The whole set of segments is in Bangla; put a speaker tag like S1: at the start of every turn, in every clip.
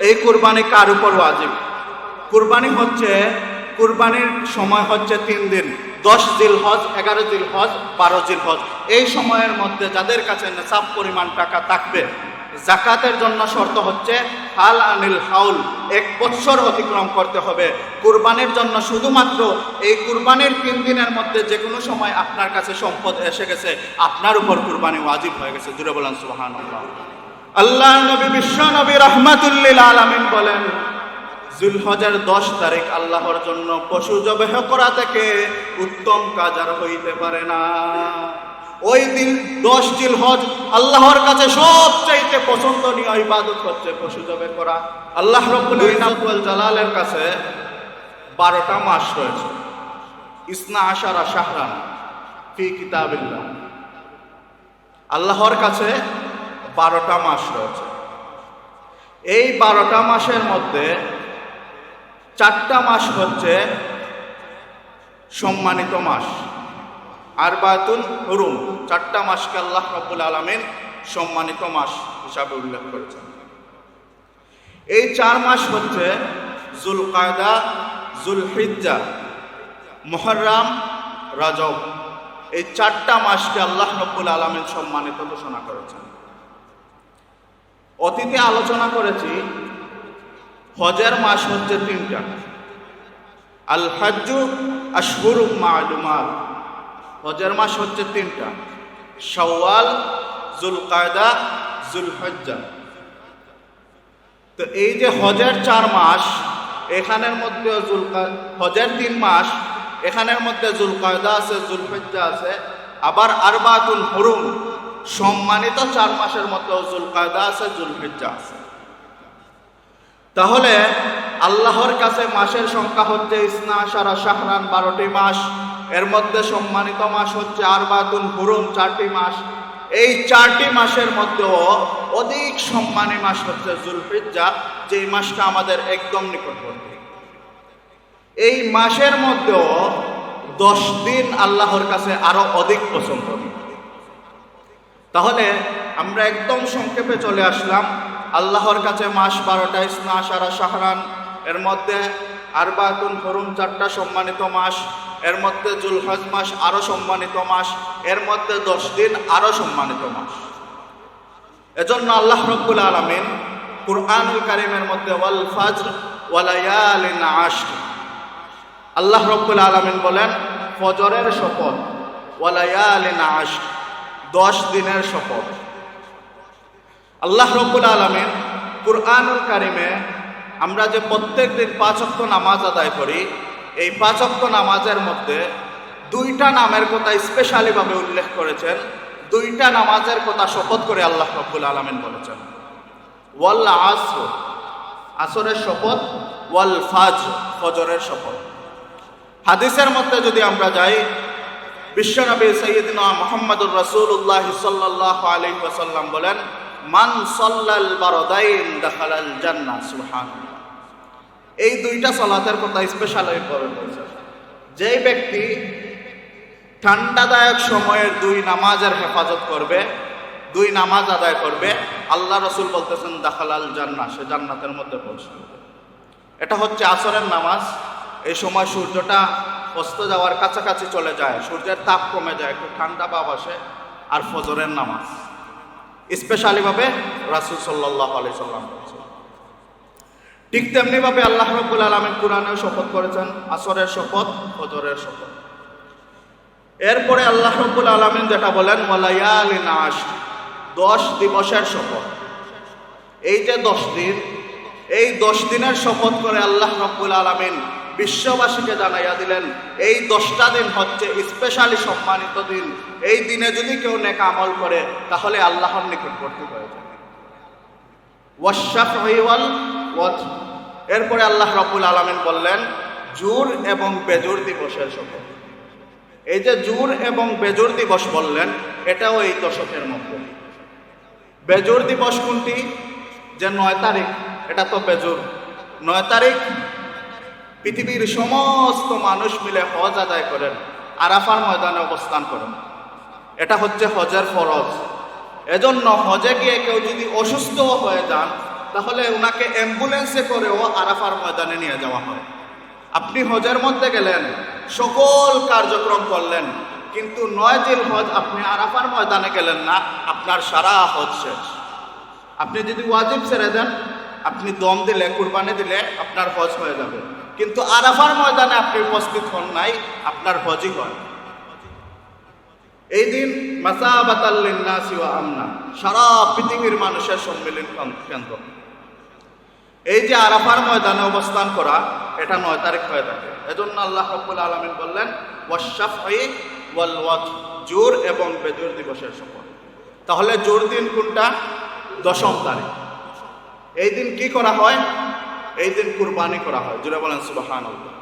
S1: এই কুরবানি কার উপর ওয়াজিব? কুরবানি হচ্ছে, কুরবানির সময় হচ্ছে 3 দিন, 10 জিলহজ, 11 জিলহজ, 12 জিলহজ। এই সময়ের মধ্যে যাদের কাছে নিসাব পরিমাণ টাকা থাকবে, যাকাতের জন্য শর্ত হচ্ছে হাল আনিল হাউল, 1 বছর অতিক্রম করতে হবে। কুরবানির জন্য শুধুমাত্র এই কুরবানির 3 দিনের মধ্যে যে কোনো সময় আপনার কাছে সম্পদ এসে গেছে, আপনার উপর কুরবানি ওয়াজিব হয়ে গেছে। জুড়ে বলেন সুবহানাল্লাহ। আল্লাহ নবী, বিশ্ব নবী রাহমাতুল লিল আলামিন বলেন, জিলহজের 10 তারিখ আল্লাহর জন্য পশু জবেহ করা থেকে উত্তম কাজ আর হইতে পারে না। ওই দিন 10 জিলহজ আল্লাহর কাছে সবচাইতে পছন্দনীয় ইবাদত হচ্ছে পশু জবেহ করা। আল্লাহ রাব্বুল ইজ্জত ওয়াল জালালের কাছে 12টা মাস রয়েছে, ইসনা আশারা শাহরান ফি কিতাবিল্লাহ। আল্লাহর কাছে 12টা মাস রয়েছে। এই 12টা মাসের মধ্যে 4টা মাস হচ্ছে সম্মানিত মাস, আরবাতুন হুরুম। 4টা মাসকে আল্লাহ রাব্বুল আলামিন সম্মানিত মাস হিসাবে উল্লেখ করেছেন। এই 4 মাস হচ্ছে যুলকায়দা, যুলহিজ্জা, মুহররম, রজব। এই 4টা মাসকে আল্লাহ রাব্বুল আলামিন সম্মানিত ঘোষণা করেছেন। অতীতে আলোচনা করেছি হজের মাস হচ্ছে 3টা, আল হজ্জু আশহুরুম মা'লুমাত। হজের মাস হচ্ছে 3টা, শাওয়াল, যুলকায়দা, যুলহিজ্জা। তো এই যে হজের 4 মাস, এখানের মধ্যে হজের 3 মাস, এখানের মধ্যে যুলকায়দা আছে, যুলহিজ্জা আছে, আবার আরবাতুল হুরুম সম্মানিত 4 মাসের মধ্যে যুলকায়দা আছে, যুলহিজ্জা আছে। তাহলে আল্লাহর কাছে মাসের সংখ্যা হচ্ছে ইসনা আশারা শাহরান, 12টি মাস। এর মধ্যে সম্মানিত মাস হচ্ছে আরবাতুল হুরুম, 4টি মাস। এই 4টি মাসের মধ্যেও অধিক সম্মানী মাস হচ্ছে যুলহিজ্জা, যেই মাসটা আমাদের একদম নিকটবর্তী। এই মাসের মধ্যেও 10 দিন আল্লাহর কাছে আরো অধিক পছন্দনীয়। তাহলে আমরা একদম সংক্ষেপে চলে আসলাম। আল্লাহর কাছে মাস 12টা, ইসনা আশারা শাহরান, এর মধ্যে আরবাতুল হুরুম 4টা সম্মানিত মাস, এর মধ্যে যুলহজ মাস আরো সম্মানিত মাস, এর মধ্যে 10 দিন আরো সম্মানিত মাস। এজন্য আল্লাহ রাব্বুল আলামিন কুরআনুল কারীমের মধ্যে ওয়াল ফাজর ওয়া লায়ালিন আশর, আল্লাহ রাব্বুল আলামিন বলেন ফজরের শপথ, ওয়া লায়ালিন আশর 10 দিনের শপথ। আল্লাহ রাব্বুল আলামিন কুরআনুল কারীমে আমরা যে প্রত্যেক দিন 5 ওয়াক্ত নামাজ আদায় করি, এই 5 ওয়াক্ত নামাজের মধ্যে 2টা নামের কথা স্পেশালি ভাবে উল্লেখ করেছেন। 2টা নামাজের কথা শপথ করে আল্লাহ রাব্বুল আলামিন বলেছেন, ওয়াল আসর, আসরের শপথ, ওয়াল ফাজর, ফজরের শপথ। হাদিসের মধ্যে যদি আমরা যাই, বিশ্বনবী সাইয়্যিদনা মুহাম্মদুর রাসূলুল্লাহ সাল্লাল্লাহু আলাইহি ওয়াসাল্লাম বলেন, মান সাল্লাল বারদাইন দাখালাল জান্নাহ। সুবহানাল্লাহ। এই 2টা সালাতের কথা স্পেশালি বলেছেন। যেই ব্যক্তি ঠান্ডাদায়ক সময়ের 2 নামাজের হেফাজত করবে, 2 নামাজ আদায় করবে, আল্লাহ রাসূল বলতেছেন দাখালাল জান্নাহ, সে জান্নাতের মধ্যে পৌঁছবে। এটা হচ্ছে আসরের নামাজ। এই সময় সূর্যটা অস্ত যাওয়ার কাছাকাছি চলে যায়, সূর্যের তাপ কমে যায়, একটু ঠান্ডা ভাব আসে। আর ফজরের নামাজ স্পেশালি ভাবে রাসূল সাল্লাল্লাহু আলাইহি সাল্লাম বলেছেন। ঠিক তেমনি ভাবে আল্লাহ রাব্বুল আলামিন কুরআনেও শপথ করেছেন, আসরের শপথ, ফজরের শপথ। এরপরে আল্লাহ রাব্বুল আলামিন যেটা বলেন ওয়া লায়ালিন আশর, 10 দিবসের শপথ। এই যে 10 দিন, এই 10 দিনের শপথ করে আল্লাহ রাব্বুল আলামিন বিশ্ববাসীকে জানাইয়া দিলেন এই 10টা দিন হচ্ছে স্পেশালি সম্মানিত দিন। এই দিনে যদি কেউ নেক আমল করে তাহলে আল্লাহর নিকটবর্তী হয়ে যাবে। ওয়াশ-শাফঈ ওয়াল ওয়াতর। এরপরে আল্লাহ রাব্বুল আলামিন বললেন জুর এবং বেজুর দিবসের শপথ। এই যে জুর এবং বেজুর দিবস বললেন, এটাও এই দশকের মধ্যে। বেজুর দিবস কোনটি? যে 9 তারিখ, এটা তো বেজুর। 9 তারিখ পৃথিবীর সমস্ত মানুষ মিলে হজ আদায় করেন, আরাফার ময়দানে অবস্থান করেন। এটা হচ্ছে হজের ফরজ। এজন্য হজে গিয়ে কেউ যদি অসুস্থ হয়ে যান তাহলে ওনাকে অ্যাম্বুলেন্সে করেও আরাফার ময়দানে নিয়ে যাওয়া হয়। আপনি হজের মধ্যে গেলেন, সকল কার্যক্রম করলেন, কিন্তু 9 জিলহজ আপনি আরাফার ময়দানে গেলেন না, আপনার সারা হজ শেষ। আপনি যদি ওয়াজিব ছেড়ে দেন, আপনি দম দিলে, কুরবানি দিলে আপনার হজ হয়ে যাবে, কিন্তু আরাফার ময়দানে আপনি উপস্থিত হন নাই, আপনার হজই হয়। এই দিন মাসাবাতাল লিন্নাসি ওয়া আমনা, সারা পৃথিবীর মানুষের সম্মিলন কেন্দ্র। এই যে আরাফার ময়দানে অবস্থান করা, এটা 9 তারিখ হয়ে থাকে। এজন্য আল্লাহ রাব্বুল আলামিন বললেন ওয়াশ-শাফঈ ওয়াল ওয়াতর, জোর এবং বেজোর দিবসের শপথ। তাহলে জোর দিন কোনটা? 10ম তারিখ। এই দিন কি করা হয়? এই দিন কুরবানি করা হয়। জোরে বলেন সুবহানাল্লাহ।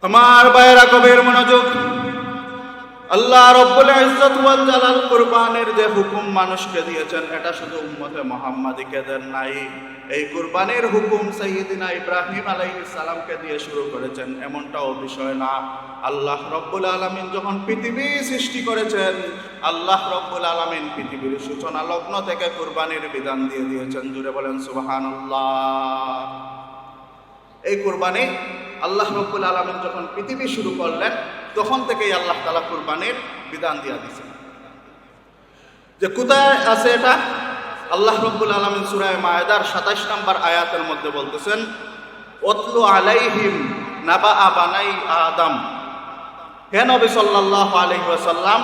S1: আমার ভাইয়েরা, গভীর মনোযোগ। আল্লাহ রাব্বুল ইজ্জত ওয়াল জালাল কুরবানির যে হুকুম মানুষকে দিয়েছেন, এটা শুধু উম্মতে মুহাম্মাদীকে দেন নাই। এই কুরবানির হুকুম সাইয়্যিদিনা ইব্রাহিম আলাইহিস সালামকে দিয়ে শুরু করেছেন, এমনটাও বিষয় না। আল্লাহ রাব্বুল আলামিন যখন পৃথিবী সৃষ্টি করেছেন, আল্লাহ রাব্বুল আলামিন পৃথিবীর সূচনা লগ্ন থেকে কুরবানির বিধান দিয়ে দিয়েছেন। জুড়ে বলেন সুবহানাল্লাহ। এই কুরবানি আল্লাহ রাব্বুল আলামিন যখন পৃথিবী শুরু করলেন, তখন থেকেই আল্লাহ তাআলা কুরবানির বিধান দিয়ে দিয়েছেন। যে কোথায় আছে এটা? আল্লাহ রাব্বুল আলামিন সূরা মায়েদার 27 নম্বর আয়াতের মধ্যে বলতেছেন, ওয়াতলু আলাইহিম নাবা বানাই আদম। হে নবী সাল্লাল্লাহু আলাইহি ওয়াসাল্লাম,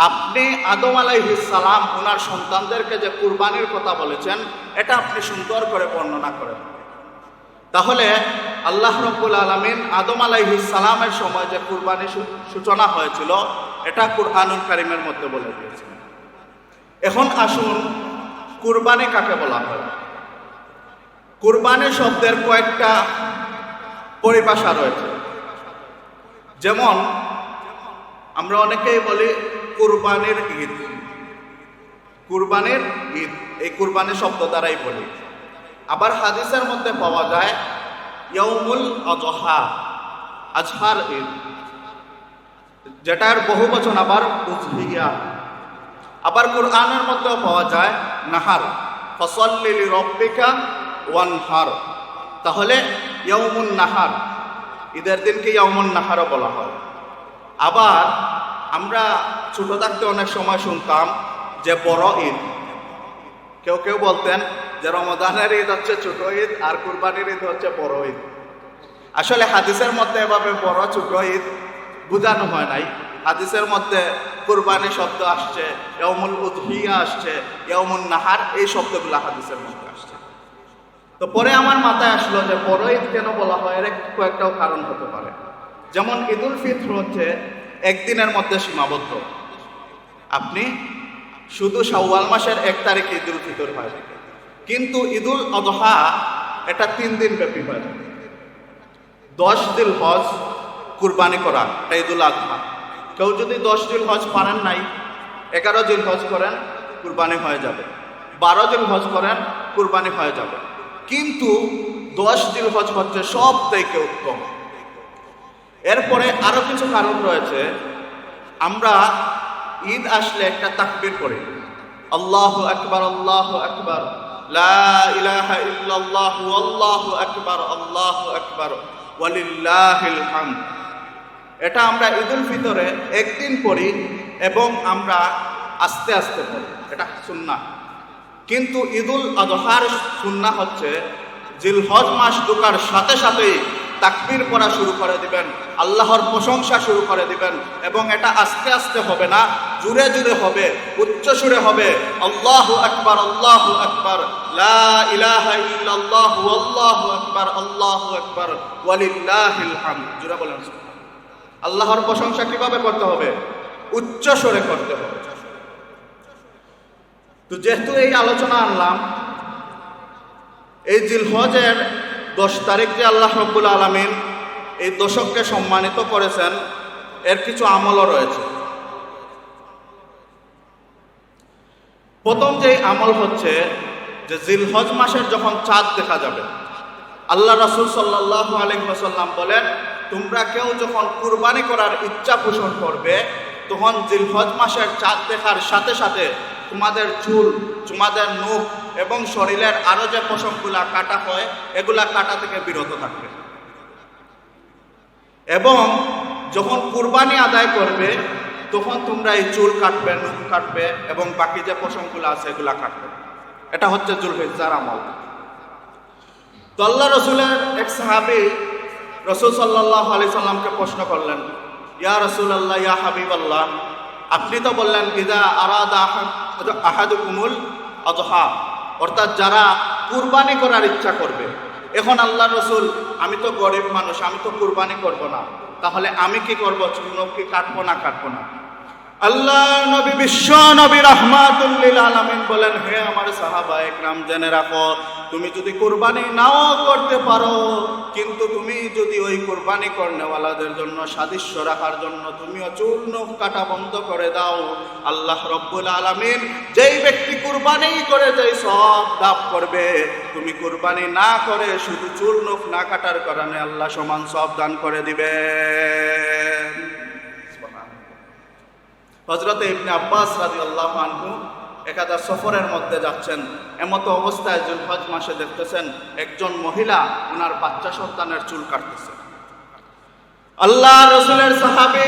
S1: আপনি আদম আলাইহিস সালাম ওনার সন্তানদেরকে যে কুরবানির কথা বলেছেন, এটা আপনি সুন্দর করে বর্ণনা করেন। তাহলে আল্লাহ রাব্বুল আলামিন আদম আলাইহিস সালামের সময় যে কুরবানি সূচনা হয়েছিল, এটা কুরআনুল কারীমের মধ্যে বলে দিয়েছেন। এখন আসুন, কুরবানি কাকে বলা হয়? কুরবানি শব্দের কয়েকটা পরিভাষা রয়েছে। যেমন আমরা অনেকেই বলি কুরবানির ঈদ। কুরবানির ঈদ, এই কুরবানি শব্দ দ্বারাই বলি। আবার হাদিসের মধ্যে পাওয়া যায় ইয়াউমুল আযহা, আজহার ঈদ, যেটার বহু বচন আবার উযহিয়া। আবার কুরআনের মধ্যেও পাওয়া যায় নাহার, ফাসাল্লি লিরাব্বিকা ওয়ানহার। তাহলে ইয়াউমুন নাহার, ঈদের দিনকে ইয়াউমুন নাহারও বলা হয়। আবার আমরা ছোট থাকতে অনেক সময় শুনতাম যে বড় ঈদ। কেউ কেউ বলতেন যে রমজানের ঈদ হচ্ছে ছোট ঈদ, আর কুরবানির ঈদ হচ্ছে বড় ঈদ। আসলে হাদিসের মধ্যে এভাবে বড় ছোট ঈদ বোঝানো হয় নাই। হাদিসের মধ্যে কুরবানি শব্দ আসছে, ইয়াউমুল উযহিয়া আসছে, ইয়াউমুন নাহার, এই শব্দগুলো হাদিসের মধ্যে আসছে। তো পরে আমার মাথায় আসলো যে বড় ঈদ কেন বলা হয়, এর কয়েকটাও কারণ হতে পারে। যেমন ঈদুল ফিতর হচ্ছে একদিনের মধ্যে সীমাবদ্ধ। আপনি শুধু শাওয়াল মাসের 1 তারিখে ঈদুল ফিতর হয়, কিন্তু ঈদুল আযহা এটা 3 দিন ব্যাপী হয়। 10 জিলহজ কুরবানি করা, এটা ঈদুল আযহা। কেউ যদি 10 জিলহজ পারেন নাই, 11 জিলহজ করেন, কুরবানি হয়ে যাবে। 12 জিলহজ করেন, কুরবানি হয়ে যাবে। কিন্তু 10 জিলহজ হচ্ছে সব থেকে উত্তম। এরপরে আরো কিছু কারণ রয়েছে। আমরা ঈদ আসলে একটা তাকবীর করি, আল্লাহু আকবার, আল্লাহু আকবার, লা ইলাহা ইল্লাল্লাহু আল্লাহু আকবার, আল্লাহু আকবার, ওয়ালিল্লাহিল হামদ। এটা আমরা ঈদুল ফিতরে একদিন পড়ি এবং আমরা আস্তে আস্তে পড়ি, এটা সুন্নাহ। কিন্তু ঈদুল আযহার সুন্নাহ হচ্ছে জিলহজ মাস ঢোকার সাথে সাথেই তাকবীর পড়া শুরু করে দিবেন, আল্লাহর প্রশংসা শুরু করে দিবেন। এবং এটা আস্তে আস্তে হবে না, জুড়ে জুড়ে হবে, উচ্চ সুরে হবে। আল্লাহু আকবার, আল্লাহু আকবার, লা ইলাহা ইল্লাল্লাহু আল্লাহু আকবার, আল্লাহু আকবার, ওয়ালিল্লাহিল হামদ। জুড়ে বলেন। আল্লাহর প্রশংসা কিভাবে করতে হবে? উচ্চ সুরে করতে হবে। তো যেহেতু এই আলোচনা আনলাম, এই জিলহজের 10 তারিখ যে আল্লাহ রাব্বুল আলামিন এই দশককে সম্মানিত করেছেন, এর কিছু আমলও রয়েছে। প্রথম যে আমল হচ্ছে যে জিলহজ মাসের যখন চাঁদ দেখা যাবে, আল্লাহ রাসূল সাল্লাল্লাহু আলাইহি ওয়াসাল্লাম বলেন, তোমরা কেউ যখন কুরবানি করার ইচ্ছা পোষণ করবে, তখন জিলহজ মাসের চাঁদ দেখার সাথে সাথে তোমাদের চুল তোমাদের মুখ এবং শরীরের আরো যে পশমগুলা কাটা হয় এগুলা কাটা থেকে বিরত থাকবে। এবং যখন কুরবানি আদায় করবে তখন তোমরা এই চুল কাটবে, নখ কাটবে এবং বাকি যে পশমগুলো আছে এগুলা কাটবে। এটা হচ্ছে যুলহিজ্জার আমল। তো আল্লাহ রসুলের এক সাহাবী রসুল সাল্লাল্লাহু আলাইহি সাল্লামকে প্রশ্ন করলেন, ইয়া রাসূলুল্লাহ, ইয়া হাবিবাল্লাহ, আপনি তো বললেন ইযা আরাদা আহাদুকুমুল আযহা, অর্থাৎ যারা কুরবানি করার ইচ্ছা করবে। এখন আল্লাহ রসুল, আমি তো গরিব মানুষ, আমি তো কুরবানি করব না, তাহলে আমি কি করব? চুল কি কাটবো না কাটবো না? আল্লাহ নবী, বিশ্ব নবী রাহমাতুল লিল আলামিন বলেন, হে আমার সাহাবা একরাম, জেনে রাখো, তুমি যদি কুরবানি নাও করতে পারো, কিন্তু তুমি যদি ওই কুরবানি করনেওয়ালাদের জন্য সাদৃশ্য রাখার জন্য তুমিও চুল নখ কাটা বন্ধ করে দাও, আল্লাহ রব্বুল আলামিন যেই ব্যক্তি কুরবানি করে যেই সওয়াব লাভ করবে, তুমি কুরবানি না করে শুধু চুল নখ না কাটার কারণে আল্লাহ সমান সওয়াব দান করে দিবেন। হযরত ইবনে আব্বাস রাদিয়াল্লাহু আনহু একাদা সফরের মধ্যে যাচ্ছেন, এমতো অবস্থায় যুলহজ মাসে দেখতেছেন একজন মহিলা ওনার বাচ্চা সন্তানের চুল কাটতেছে। আল্লাহ রসুলের সাহাবী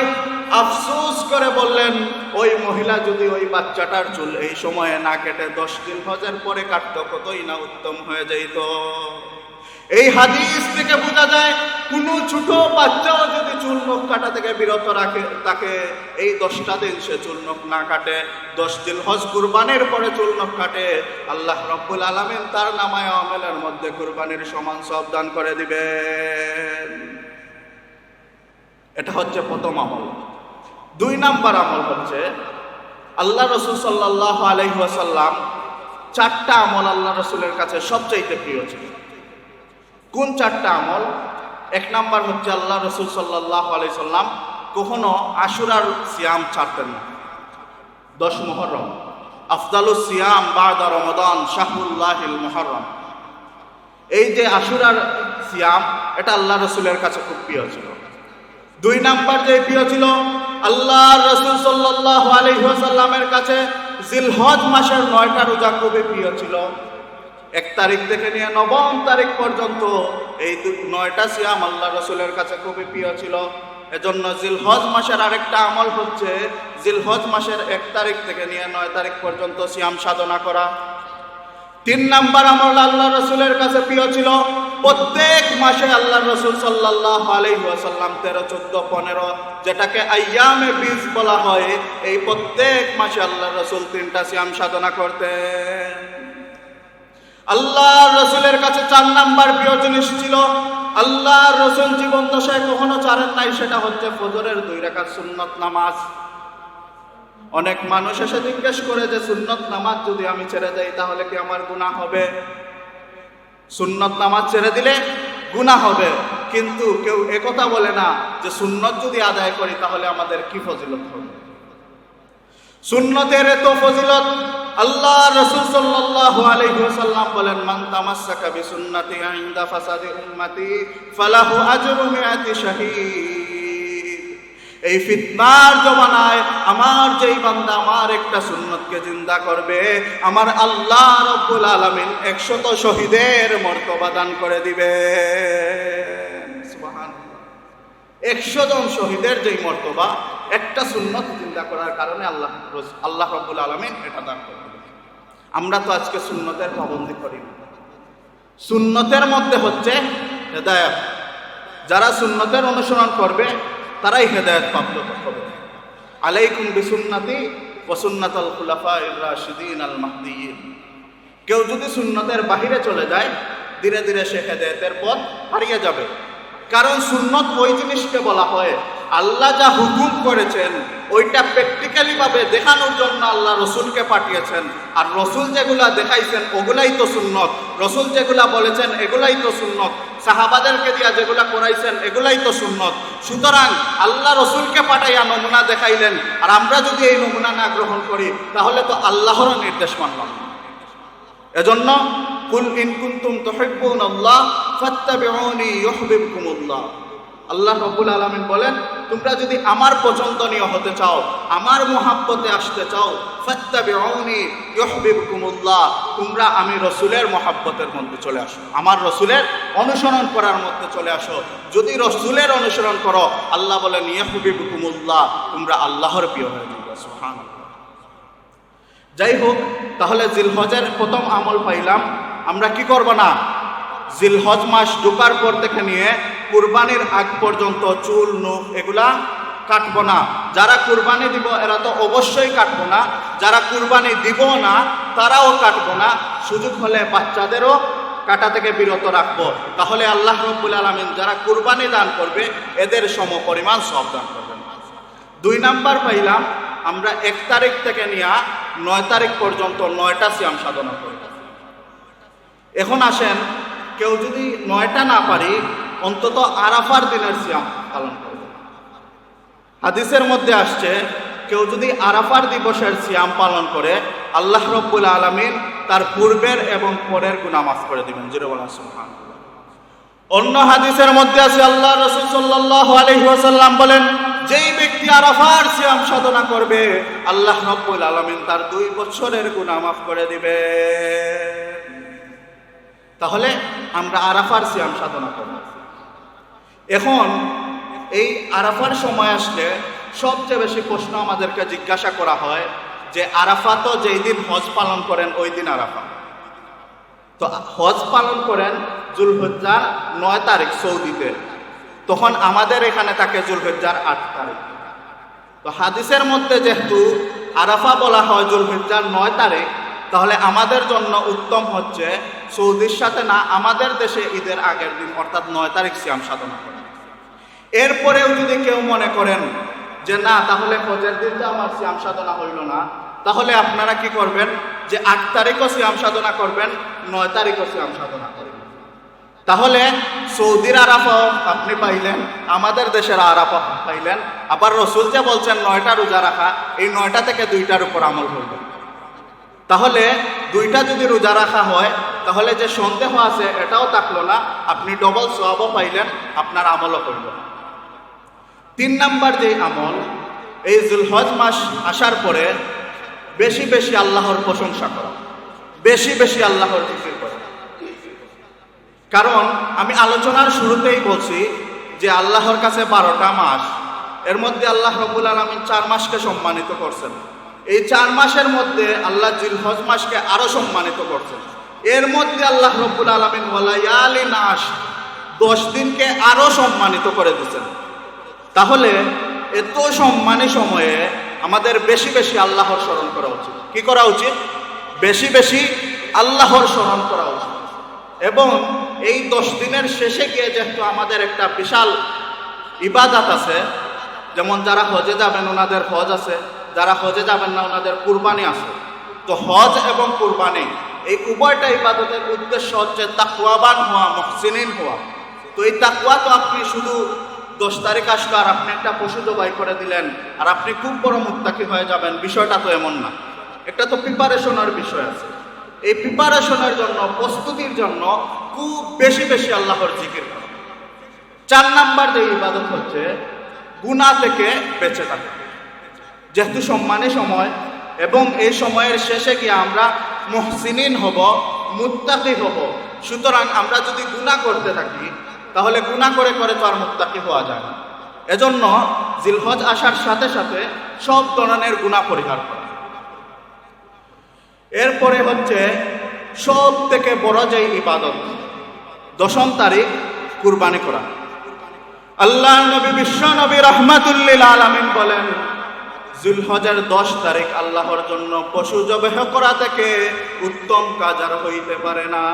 S1: আফসোস করে বললেন, ওই মহিলা যদি ওই বাচ্চাটার চুল এই সময়ে না কেটে 10 জিলহজের পরে কাটতো, কতই না উত্তম হয়ে যেত। এই হাদিস থেকে বোঝা যায়, কোনো ছোট বাচ্চাও যদি চুল নখ কাটা থেকে বিরত রাখে, তাকে এই 10টা দিন সে চুল নখ না কাটে, 10 জিলহজ কুরবানির পরে চুল নখ কাটে, আল্লাহ রব্বুল আলামিন তার নামায়ে আমলের মধ্যে কুরবানির সমান সওয়াব দান করে দিবেন। এটা হচ্ছে প্রথম আমল। 2 নাম্বার আমল হচ্ছে, আল্লাহ রসুল সাল্লাল্লাহু আলাইহি ওয়াসাল্লাম 4টা আমল আল্লাহ রসুলের কাছে সবচাইতে প্রিয় ছিল। কোন 4টা আমল? 1 নাম্বার হচ্ছে, আল্লাহ রসুল সাল্লাল্লাহু আলাইহি সাল্লাম কখনো আশুরার সিয়াম ছাড়তেন না। 10 মুহররম, আফদালুস সিয়াম বাদা রমাদান শাহরুল্লাহিল মুহররম, এই যে আশুরার সিয়াম, এটা আল্লাহ রসুলের কাছে খুব প্রিয় ছিল। 2 নাম্বার যে প্রিয় ছিল, আল্লাহ রসুল সাল্লাল্লাহু আলাইহি ওয়াসাল্লামের কাছে জিলহজ মাসের 9টা রোজা খুবই প্রিয় ছিল। 1 তারিখ থেকে নিয়ে 9ম তারিখ পর্যন্ত এই 9টা সিয়াম আল্লাহ রসুলের কাছে খুবই প্রিয় ছিল। এজন্য জিলহজ মাসের আরেকটা আমল হচ্ছে, জিলহজ মাসের 1 তারিখ থেকে নিয়ে 9 তারিখ পর্যন্ত সিয়াম সাধনা করা। 3 নাম্বার আমল আল্লাহ রসুলের কাছে প্রিয় ছিল, প্রত্যেক মাসে আল্লাহ রসুল সাল্লাল্লাহু আলাইহি ওয়াসাল্লাম 13, 14, 15, যেটাকে আইয়ামে বীজ বলা হয়, এই প্রত্যেক মাসে আল্লাহ রসুল 3টা সিয়াম সাধনা করতেন। আল্লাহ রসুলের কাছে 4 নাম্বার প্রিয় জিনিস ছিল, আল্লাহ রসুল জীবন দশায় কখনো ছাড়েন নাই, সেটা হচ্ছে ফজরের 2 রাকাত সুন্নত নামাজ। অনেক মানুষ এসে জিজ্ঞেস করে যে সুন্নত নামাজ যদি আমি ছেড়ে দেই তাহলে কি আমার গুনাহ হবে? সুন্নত নামাজ ছেড়ে দিলে গুনাহ হবে, কিন্তু কেউ একথা বলে না যে সুন্নত যদি আদায় করি তাহলে আমাদের কি ফজিলত হবে। সুন্নতের এত ফজিলত, আল্লাহ রাসূল সাল্লাল্লাহু আলাইহি ওয়াসাল্লাম বলেন, মান তামাসসাকা বিসুন্নতি ইনদা ফাসাদি উম্মতি ফালাহু আজরু মিআতি শাহীদ। এই ফিতনার জমানায় আমার যেই বান্দা আমার একটা সুন্নতকে জিন্দা করবে, আমার আল্লাহ রব্বুল আলামিন 100 শহীদের মর্তবা দান করে দিবে। সুবহানাল্লাহ, 100 জন শহীদের যেই মর্তবা একটা সুন্নত জিন্দা করার কারণে আল্লাহ রব্বুল আলামিন এটা দান করে দিবে। আমরা তো আজকে সুন্নতের পাবন্দি করি না। সুন্নতের মধ্যে হচ্ছে হেদায়েত, যারা সুন্নতের অনুসরণ করবে তারাই হেদায়েত প্রাপ্ত হবে। আলাইকুম বিসুন্নতি ওয়া সুন্নাতাল খুলাফায়ে রাশিদিন আল মাহদিয়িন। কেউ যদি সুন্নতের বাহিরে চলে যায়, ধীরে ধীরে সে হেদায়েতের পথ হারিয়ে যাবে। কারণ সুন্নত ওই জিনিসকে বলা হয়, আল্লাহ যা হুকুম করেছেন ওইটা প্র্যাকটিক্যালি ভাবে দেখানোর জন্য আল্লাহ রসুলকে পাঠিয়েছেন। আর রসুল যেগুলা দেখাইছেন ওগুলাই তো সুন্নত, রসুল যেগুলা বলেছেন এগুলাই তো সুন্নত, সাহাবাদেরকে দিয়া যেগুলা করাইছেন এগুলাই তো সুন্নত। সুতরাং আল্লাহ রসুলকে পাঠাইয়া নমুনা দেখাইলেন, আর আমরা যদি এই নমুনা না গ্রহণ করি তাহলে তো আল্লাহর নির্দেশ মানলাম না। এজন্য কুল ইন কুনতুম তুহিব্বুনাল্লাহ ফাত্তাবিউনি ইউহিব্বুকুমুল্লাহ। আল্লাহ রাব্বুল আলামিন বলেন, তোমরা যদি আমার পছন্দনীয় হতে চাও, আমার মহাব্বতে আসতে চাও, ফাত্তাবিউনি ইউহিব্বুকুমুল্লাহ, তোমরা আমি রসুলের মহাব্বতের মধ্যে চলে আসো, আমার রসুলের অনুসরণ করার মধ্যে চলে আসো। যদি রসুলের অনুসরণ করো, আল্লাহ বলেন ইউহিব্বুকুমুল্লাহ, তোমরা আল্লাহর প্রিয় হয়ে যাবে। সুবহানাল্লাহ। যাই হোক, তাহলে জিলহজের প্রথম আমল পাইলাম, আমরা কি করব না, জিলহজ মাস ঢোকার পর থেকে নিয়ে কুরবানির আগ পর্যন্ত চুল নখ এগুলা কাটবো না। যারা কুরবানি দিব এরা তো অবশ্যই কাটবো না, যারা কুরবানি দিব না তারাও কাটবো না, সুযোগ হলে বাচ্চাদেরও কাটা থেকে বিরত রাখবো। তাহলে আল্লাহ রাব্বুল আলামিন যারা কুরবানি দান করবে এদের সমপরিমাণ সওয়াব দান করবেন। 2 নাম্বার পাইলাম, আমরা 1 তারিখ থেকে নিয়ে 9 তারিখ পর্যন্ত 9টা সিয়াম সাধনা করব। এখন আসেন, কেউ যদি 9টা না পারি অন্তত আরাফার দিনের সিয়াম পালন করবে। হাদিসের মধ্যে আসছে, কেউ যদি আরাফার দিবসের সিয়াম পালন করে আল্লাহ রাব্বুল আলামিন তার পূর্বের এবং পরের গুনাহ মাফ করে দিবেন। জোরে বলেন সুবহানাল্লাহ। অন্য হাদিসের মধ্যে আছে, আল্লাহ রাসূল সাল্লাল্লাহু আলাইহি ওয়াসাল্লাম বলেন, যেই ব্যক্তি আরাফার সিয়াম সাধনা করবে আল্লাহ রাব্বুল আলামিন তার 2 বছরের গুনাহ মাফ করে দিবে। তাহলে আমরা আরাফার সিয়াম সাধনা করব। এখন এই আরাফার সময় আসলে সবচেয়ে বেশি প্রশ্ন আমাদেরকে জিজ্ঞাসা করা হয় যে আরাফা তো যেই দিন হজ পালন করেন ওই দিন আরাফা, তো হজ পালন করেন জুলহজ্জার 9 তারিখ সৌদিতে, তখন আমাদের এখানে থাকে জুলহজ্জার 8 তারিখ। তো হাদিসের মধ্যে যেহেতু আরাফা বলা হয় জুলহজ্জার 9 তারিখ, তাহলে আমাদের জন্য উত্তম হচ্ছে সৌদির সাথে না, আমাদের দেশে ঈদের আগের দিন অর্থাৎ 9 তারিখ সিয়াম সাধনা করেন। এরপরেও যদি কেউ মনে করেন যে না, তাহলে হজের দিন তো আমার সিয়াম সাধনা হইল না, তাহলে আপনারা কি করবেন যে 8 তারিখও সিয়াম সাধনা করবেন, 9 তারিখও সিয়াম সাধনা করবেন। তাহলে সৌদির আরাফা আপনি পাইলেন, আমাদের দেশের আরাফা পাইলেন। আবার রসুল যে বলছেন 9টা রোজা রাখা, এই 9টা থেকে 2টার উপর আমল করবে। তাহলে 2টা যদি রোজা রাখা হয় তাহলে যে সন্দেহ আছে এটাও থাকলো না, আপনি ডবল সওয়াবও পাইলেন, আপনার আমলও করল। 3 নাম্বার যে আমল, এই জুলহজ মাস আসার পরে বেশি বেশি আল্লাহর প্রশংসা করা, বেশি বেশি আল্লাহর জিকির করা। কারণ আমি আলোচনার শুরুতেই বলছি যে আল্লাহর কাছে 12টা মাস, এর মধ্যে আল্লাহ রাব্বুল আলামিন 4 মাসকে সম্মানিত করছেন। এই 4 মাসের মধ্যে আল্লাহ জিলহজ মাসকে আরো সম্মানিত করছেন। এর মধ্যে আল্লাহ রাব্বুল আলামিন ওয়ালায়ালিন আশর 10 দিনকে আরো সম্মানিত করে দিয়েছেন। তাহলে এত সম্মানী সময়ে আমাদের বেশি বেশি আল্লাহর স্মরণ করা উচিত। কি করা উচিত? বেশি বেশি আল্লাহর স্মরণ করা উচিত। এবং এই 10 দিনের শেষে গিয়ে যেহেতু আমাদের একটা বিশাল ইবাদত আছে, যেমন যারা হজে যাবেন ওনাদের হজ আছে, যারা হজে যাবেন না ওনাদের কুরবানি আছে। তো হজ এবং কুরবানি এই উভয়টা ইবাদতের উদ্দেশ্য হচ্ছে তাকওয়াবান হওয়া, মুহসিনিন হওয়া। তো এই তাকওয়া তো আপনি শুধু 10 তারিখ আসলো আর আপনি একটা পশু জবাই করে দিলেন আর আপনি খুব বড় মুত্তাকি হয়ে যাবেন, বিষয়টা তো এমন না। একটা তো প্রিপারেশনের বিষয় আছে। এই প্রিপারেশনের জন্য, প্রস্তুতির জন্য খুব বেশি বেশি আল্লাহর জিকির করা। 4 নাম্বার যে ইবাদত হচ্ছে গুনাহ থেকে বেঁচে থাকা। যেহেতু সম্মানী সময় এবং এই সময়ের শেষে গিয়ে আমরা মুহসিনিন হব, মুত্তাকি হব, সুতরাং আমরা যদি গুনাহ করতে থাকি তাহলে গুনাহ করে করে তো আর মুত্তাকি হওয়া যায় না। এজন্য জিলহজ আসার সাথে সাথে সব ধরনের গুনাহ পরিহার করা। এরপরে হচ্ছে সব থেকে বড় যে ইবাদত, 10ম তারিখ কুরবানি করা। আল্লাহ নবী বিশ্ব নবী রাহমাতুল লিল আলামিন বলেন, জিলহজের 10 তারিখ আল্লাহর জন্য পশু জবাহ করা থেকে উত্তম কাজ আর হইতে পারে না।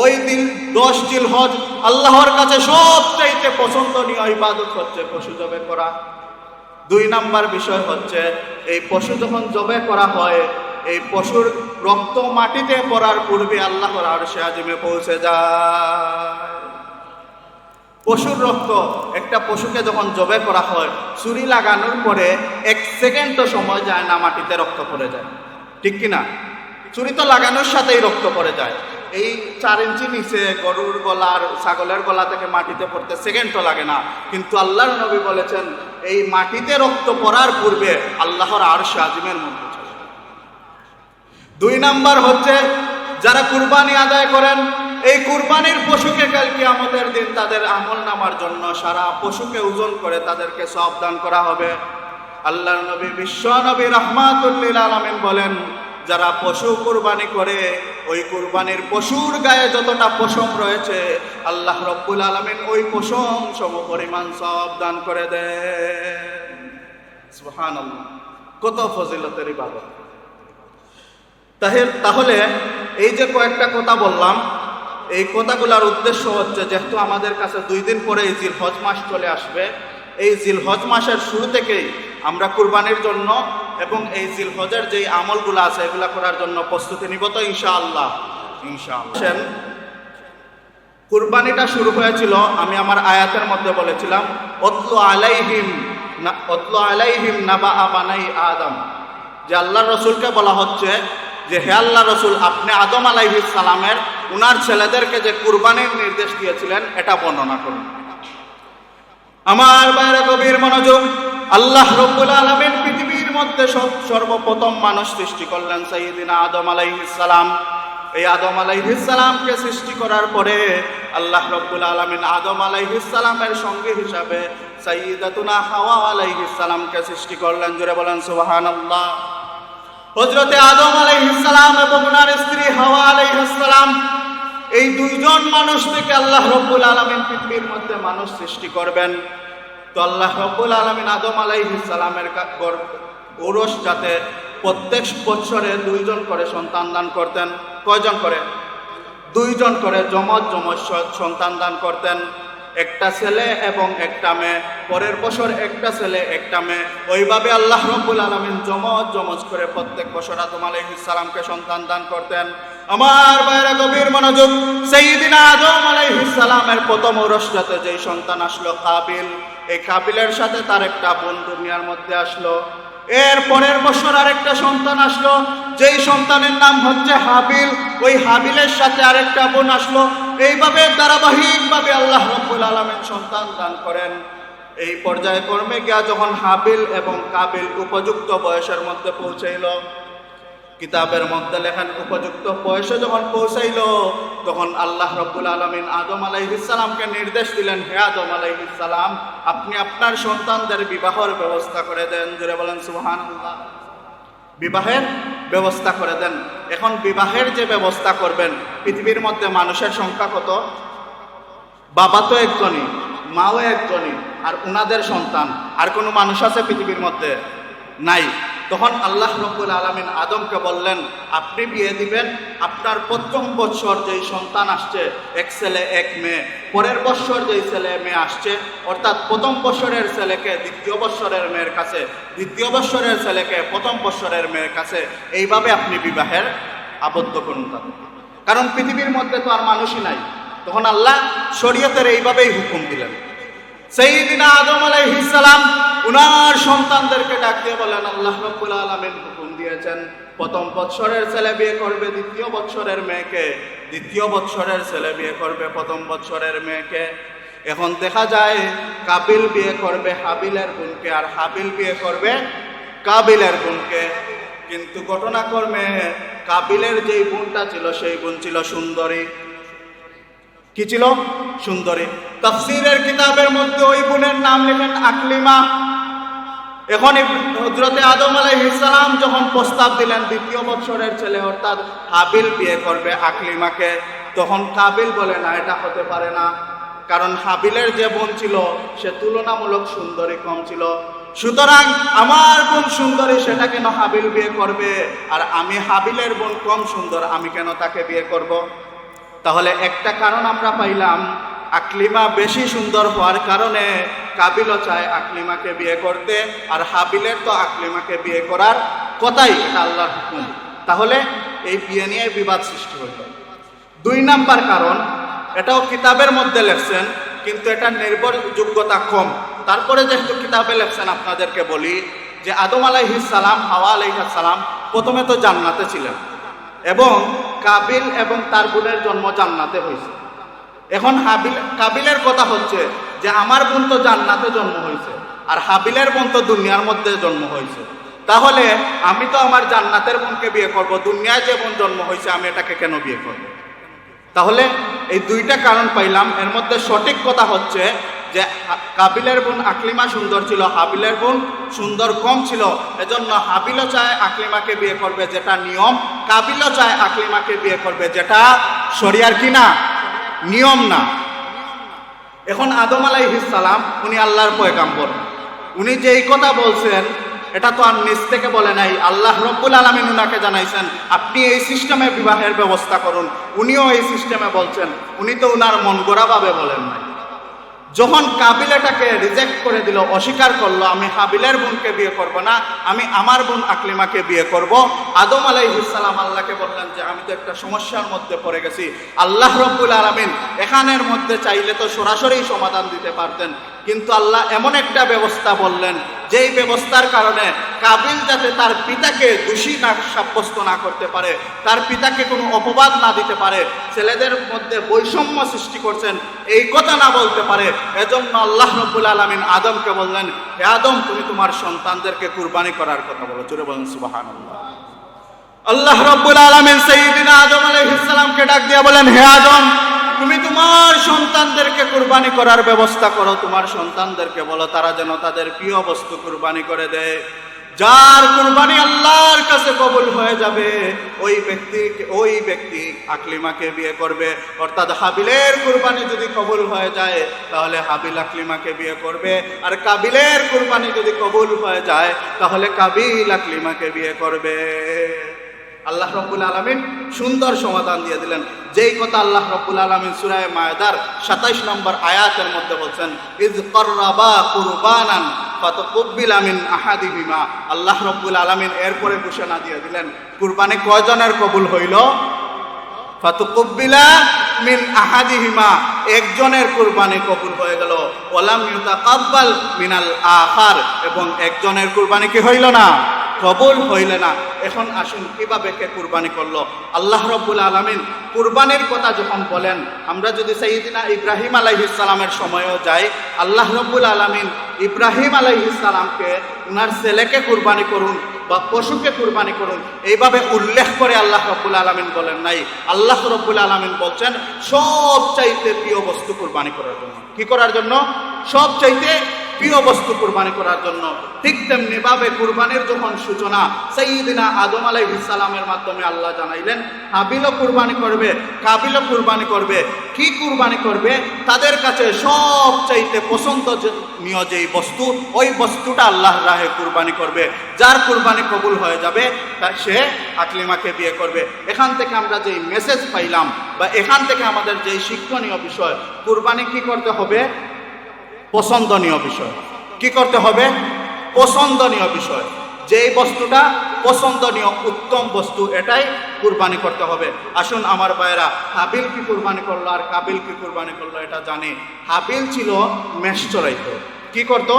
S1: ওই দিন 10 জিলহজ আল্লাহর কাছে সবচাইতে পছন্দনীয় ইবাদত হচ্ছে পশু জবাহ করা। 2 নাম্বার বিষয় হচ্ছে এই পশু যখন জবাহ করা হয়, এই পশুর রক্ত মাটিতে পড়ার পূর্বে আল্লাহর আরশে আজিমে পৌঁছে যায়। পশুর রক্ত, একটা পশুকে যখন জবাই করা হয়, ছুরি লাগানোর পরে 1 সেকেন্ডও সময় যায় না মাটিতে রক্ত পড়ে যায়, ঠিক কিনা? ছুরি তো লাগানোর সাথেই রক্ত পড়ে যায়। এই 4 ইঞ্চি নিচে গরুর গলা আর ছাগলের গলা থেকে মাটিতে পড়তে সেকেন্ডও লাগে না, কিন্তু আল্লাহর নবী বলেছেন এই মাটিতে রক্ত পড়ার পূর্বে আল্লাহর আরশ আজিমের মধ্যে চলে। 2 নাম্বার হচ্ছে যারা কুরবানি আদায় করেন, এই কুরবানির পশুকে কাল কিয়ামতের দিন তাদের আমল নামার জন্য সারা পশুকে ওজন করে তাদেরকে সওয়াব দান করা হবে। আল্লাহর নবী বিশ্ব নবী রাহমাতুল লিল আলামিন বলেন, যারা পশু কুরবানি করে ওই কুরবানির পশুর গায়ে যতটা পশম রয়েছে আল্লাহ রব্বুল আলামিন ওই পশম সম পরিমাণ সওয়াব দান করে দেন। সুবহানাল্লাহ, কত ফজিলতের ইবাদত। তাহলে এই যে কয়েকটা কথা বললাম, এই কথাগুলোর উদ্দেশ্য হচ্ছে যেহেতু আমাদের কাছে 2 দিন পরে এই জিলহজ মাস চলে আসবে, এই জিলহজ মাসের শুরু থেকেই আমরা কুরবানির জন্য এবং এই জিলহজের যেই আমলগুলো আছে এগুলা করার জন্য প্রস্তুতি নিব তো ইনশাআল্লাহ। কুরবানিটা শুরু হয়েছিল, আমি আমার আয়াতের মধ্যে বলেছিলাম অতলু আলাইহিম নাবা বানাই আদম, যে আল্লাহ রসুলকে বলা হচ্ছে যে হে আল্লাহ রসুল, আপনি আদম আলাইহিস সালামের উনার ছেলেদেরকে যে কুরবানির নির্দেশ দিয়েছিলেন এটা বর্ণনা করুন। আমার বাইরে গভীর মনোযোগ। আল্লাহ রব্বুল আলামিন পৃথিবীর মধ্যে সর্বপ্রথম মানুষ সৃষ্টি করলেন সাইয়্যিদিনা আদম আলাইহিস সালাম। এই আদম আলাইহিস সালামকে সৃষ্টি করার পরে আল্লাহ রব্বুল আলামিন আদম আলাইহিস সালামের সঙ্গী হিসাবে সাইয়্যিদাতুনা হাওয়া আলাইহিস সালামকে সৃষ্টি করলেন। জোরে বলেন সুবহানাল্লাহ। হযরতে আদম আলাইহিস সালাম এবং ওনার স্ত্রী হাওয়া আলাইহিস সালাম, এই 2 জন মানুষ থেকে আল্লাহ রব্বুল আলামিন পৃথিবীর মধ্যে মানুষ সৃষ্টি করবেন। তো আল্লাহ রব্বুল আলামিন আদম আলাইহিস সালামের ঔরস যাতে প্রত্যেক বছরে 2 জন করে সন্তান দান করতেন। কয়জন করে? 2 জন করে যমজ সন্তান দান করতেন, একটা ছেলে এবং একটা মেয়ে। পরের বছর একটা ছেলে একটা মেয়ে, ওইভাবে আল্লাহ রব্বুল আলামিন যমজ করে প্রত্যেক বছর আদম আলাইহিস সালামকে সন্তান দান করতেন। আমার বাইরে গভীর মনোযোগ। সাইয়্যিদিনা আদম আলাইহিস সালামের প্রথম ঔরসজাতে যেই সন্তান আসলো কাবিল, এই কাবিলের সাথে তার একটা বোন দুনিয়ার মধ্যে আসলো। এর পরের বছর আরেকটা সন্তান আসলো, যেই সন্তানের নাম হচ্ছে হাবিল, ওই হাবিলের সাথে আরেকটা বোন আসলো। এইভাবে ধারাবাহিকভাবে আল্লাহ রব্বুল আলামিন সন্তান দান করেন। এই পর্যায়ে ক্রমে গিয়া যখন হাবিল এবং কাবিল উপযুক্ত বয়সের মধ্যে পৌঁছাইল, কিতাবের মধ্যে লেখেন উপযুক্ত বয়সে যখন পৌঁছাইল তখন আল্লাহ রব্বুল আলামিন আদম আলাইহিস সালামকে নির্দেশ দিলেন, হে আদম আলাইহিস সালাম, আপনি আপনার সন্তানদের বিবাহের ব্যবস্থা করে দেন। জোরে বলেন সুবহানাল্লাহ। বিবাহের ব্যবস্থা করে দেন। এখন বিবাহের যে ব্যবস্থা করবেন, পৃথিবীর মধ্যে মানুষের সংখ্যা কত? বাবা তো একজনই, মাও একজনই, আর উনাদের সন্তান আর কোনো মানুষ আছে পৃথিবীর মধ্যে? নাই। তখন আল্লাহ রব্বুল আলামিন আদমকে বললেন, আপনি বিয়ে দিবেন, আপনার প্রথম বছর যেই সন্তান আসছে 1 ছেলে 1 মেয়ে, পরের বছর যেই ছেলে মেয়ে আসছে অর্থাৎ প্রথম বছরের ছেলেকে দ্বিতীয় বছরের মেয়ের কাছে, দ্বিতীয় বছরের ছেলেকে প্রথম বছরের মেয়ের কাছে, এইভাবে আপনি বিবাহের আবদ্ধ করুন তাদের। কারণ পৃথিবীর মধ্যে তো আর মানুষই নাই। তখন আল্লাহ শরীয়তের এইভাবেই হুকুম দিলেন। সাইয়্যিদিনা আদম আলাইহিস সালাম উনার সন্তানদেরকে ডাক দিয়ে বলেন, আল্লাহ রাব্বুল আলামিন হুকুম দিয়েছেন প্রথম বৎসরের ছেলে বিয়ে করবে দ্বিতীয় বৎসরের মেয়েকে, দ্বিতীয় বৎসরের ছেলে বিয়ে করবে প্রথম বৎসরের মেয়েকে। এখন দেখা যায় কাবিল বিয়ে করবে হাবিলের বোনকে, আর হাবিল বিয়ে করবে কাবিলের বোনকে। কিন্তু ঘটনাক্রমে কাবিলের যেই বোনটা ছিল সেই বোন ছিল সুন্দরী। কি ছিল? সুন্দরী। তাফসীরের কিতাবের মধ্যে ওই বোনের নাম লেখেন আকলিমা। এখন হযরতে আদম আলাইহিস সালাম যখন প্রস্তাব দিলেন দ্বিতীয় বৎসরের ছেলে অর্থাৎ হাবিল বিয়ে করবে আকলিমাকে, তখন কাবিল বলে না, এটা হতে পারে না। কারণ হাবিলের যে বোন ছিল সে তুলনামূলক সুন্দরী কম ছিল। সুতরাং আমার বোন সুন্দরী, সেটা কেন হাবিল বিয়ে করবে? আর আমি হাবিলের বোন কম সুন্দর, আমি কেন তাকে বিয়ে করব? তাহলে একটা কারণ আমরা পাইলাম, আকলিমা বেশি সুন্দর হওয়ার কারণে কাবিলও চায় আকলিমাকে বিয়ে করতে, আর হাবিলের তো আকলিমাকে বিয়ে করার কথাই, এটা আল্লাহর হুকুম। তাহলে এই বিয়ে নিয়ে বিবাদ সৃষ্টি হইল। 2 নাম্বার কারণ, এটাও কিতাবের মধ্যে লেখছেন কিন্তু এটা নির্ভরযোগ্যতা কম। তারপরে যেহেতু কিতাবে লেখছেন আপনাদেরকে বলি যে আদম আলাইহিস সালাম, হাওয়া আলাইহিস সালাম প্রথমে তো জান্নাতে ছিলেন। এবং কাবিল এবং তার বোনের জন্ম জান্নাতে হয়েছে। এখন কাবিলের কথা হচ্ছে যে আমার বোন তো জান্নাতে জন্ম হয়েছে, আর হাবিলের বোন তো দুনিয়ার মধ্যে জন্ম হয়েছে, তাহলে আমি তো আমার জান্নাতের বোনকে বিয়ে করব, দুনিয়ায় যে বোন জন্ম হয়েছে আমি এটাকে কেন বিয়ে করব? তাহলে এই দুইটা কারণ পাইলাম। এর মধ্যে সঠিক কথা হচ্ছে যে কাবিলের বোন আকলিমা সুন্দর ছিল, হাবিলের বোন সুন্দর কম ছিল, এজন্য হাবিলও চায় আকলিমাকে বিয়ে করবে যেটা নিয়ম, কাবিলও চায় আকলিমাকে বিয়ে করবে যেটা শরিয়ার কি না, নিয়ম না। এখন আদম আলাইহিস সালাম উনি আল্লাহর পয়গাম্বর, উনি যেই কথা বলছেন এটা তো আর নিজ থেকে বলে নাই, আল্লাহ রব্বুল আলামিন উনাকে জানাইছেন আপনি এই সিস্টেমে বিবাহের ব্যবস্থা করুন, উনিও এই সিস্টেমে বলছেন, উনি তো উনার মন গড়া ভাবে বলেন নাই। যখন কাবিল এটাকে রিজেক্ট করে দিল, অস্বীকার করলো, আমি হাবিলের বোনকে বিয়ে করব না, আমি আমার বোন আকলিমাকে বিয়ে করব, আদম আলাইহিস সালাম আল্লাহকে বললেন যে আমি তো একটা সমস্যার মধ্যে পড়ে গেছি। আল্লাহ রব্বুল আলামিন এখানের মধ্যে চাইলে তো সরাসরি সমাধান দিতে পারতেন, কিন্তু আল্লাহ এমন একটা ব্যবস্থা বললেন যেই ব্যবস্থার কারণে কাবিল যাতে তার পিতাকে দোষী না সাব্যস্ত না করতে পারে, তার পিতাকে কোনো অপবাদ না দিতে পারে, ছেলেদের মধ্যে বৈষম্য সৃষ্টি করছেন এই কথা না বলতে পারে, এজন্য আল্লাহ রব্বুল আলামিন আদমকে বললেন, হে আদম তুমি তোমার সন্তানদেরকে কুরবানি করার কথা বলো। জোরে বলেন সুবহানাল্লাহ। আল্লাহ রব্বুল আলামিন সাইয়্যিদিনা আদম আলাইহিস সালামকে ডাক দিয়ে বলেন, হে আদম তুমি তোমার সন্তানদেরকে কুরবানি করার ব্যবস্থা করো, তোমার সন্তানদেরকে বলো তারা যেন তাদের প্রিয় বস্তু কুরবানি করে দেয়, যার কুরবানি আল্লাহর কাছে কবুল হয়ে যাবে ওই ব্যক্তি আকলিমাকে বিয়ে করবে। অর্থাৎ হাবিলের কুরবানি যদি কবুল হয়ে যায় তাহলে হাবিল আকলিমাকে বিয়ে করবে, আর কাবিলের কুরবানি যদি কবুল হয়ে যায় তাহলে কাবিল আকলিমাকে বিয়ে করবে। আল্লাহ রব্বুল আলামিন সুন্দর সমাধান দিয়ে দিলেন, যেই কথা আল্লাহ রব্বুল আলামিন সূরা মায়েদার 27 নম্বর আয়াতের মধ্যে বলছেন, ইয ক্বাররাবা কুরবানান ফাতাকুব্বিলা মিন আহাদিহিমা। আল্লাহ রব্বুল আলামিন এরপরে ঘোষণা দিয়ে দিলেন কুরবানি কয়জনের কবুল হইল? ফাতাকুব্বিলা মিন আহাদিহিমা, একজনের কুরবানি কবুল হয়ে গেল, ওয়ালাম ইউতাকাব্বাল মিনাল আখার, এবং একজনের কুরবানি কি হইল না, কবুল হইল না। এখন আসুন কিভাবে কে কুরবানি করলো? আল্লাহ রব্বুল আলামিন কুরবানির কথা যখন বলেন, আমরা যদি সাইয়্যিদিনা ইব্রাহিম আলাইহিস সালামের সময়ও যাই, আল্লাহ রব্বুল আলামিন ইব্রাহিম আলাইহিস সালামকে উনার ছেলেকে কুরবানি করুন বা পশুকে কুরবানি করুন এইভাবে উল্লেখ করে আল্লাহ রব্বুল আলামিন বলেন নাই। আল্লাহ রব্বুল আলামিন বলছেন সবচাইতে প্রিয় বস্তু কুরবানি করার জন্য। কি করার জন্য? সবচাইতে প্রিয় বস্তু কুরবানি করার জন্য। ঠিক তেমনি ভাবে কুরবানির যখন সূচনা সাইয়্যিদিনা আদম আলাইহিস সালামের মাধ্যমে আল্লাহ জানাইলেন, হাবিলও কুরবানি করবে, কাবিলও কুরবানি করবে। কি কুরবানি করবে? তাদের কাছে সবচাইতে পছন্দনীয় যেই বস্তু, ওই বস্তুটা আল্লাহর রাহে কুরবানি করবে। যার কুরবানি কবুল হয়ে যাবে সে আকলিমাকে বিয়ে করবে। এখান থেকে আমরা যেই মেসেজ পাইলাম বা এখান থেকে আমাদের যেই শিক্ষণীয় বিষয়, কুরবানি কি করতে হবে? পছন্দনীয় বিষয়। কি করতে হবে? পছন্দনীয় বিষয়। যেই বস্তুটা পছন্দনীয় উত্তম বস্তু এটাই কুরবানি করতে হবে। আসুন আমার ভাইয়েরা, হাবিল কি কুরবানি করলো আর কাবিল কি কুরবানি করলো এটা জানি। হাবিল ছিল মেষ চড়াইতো। কি করত?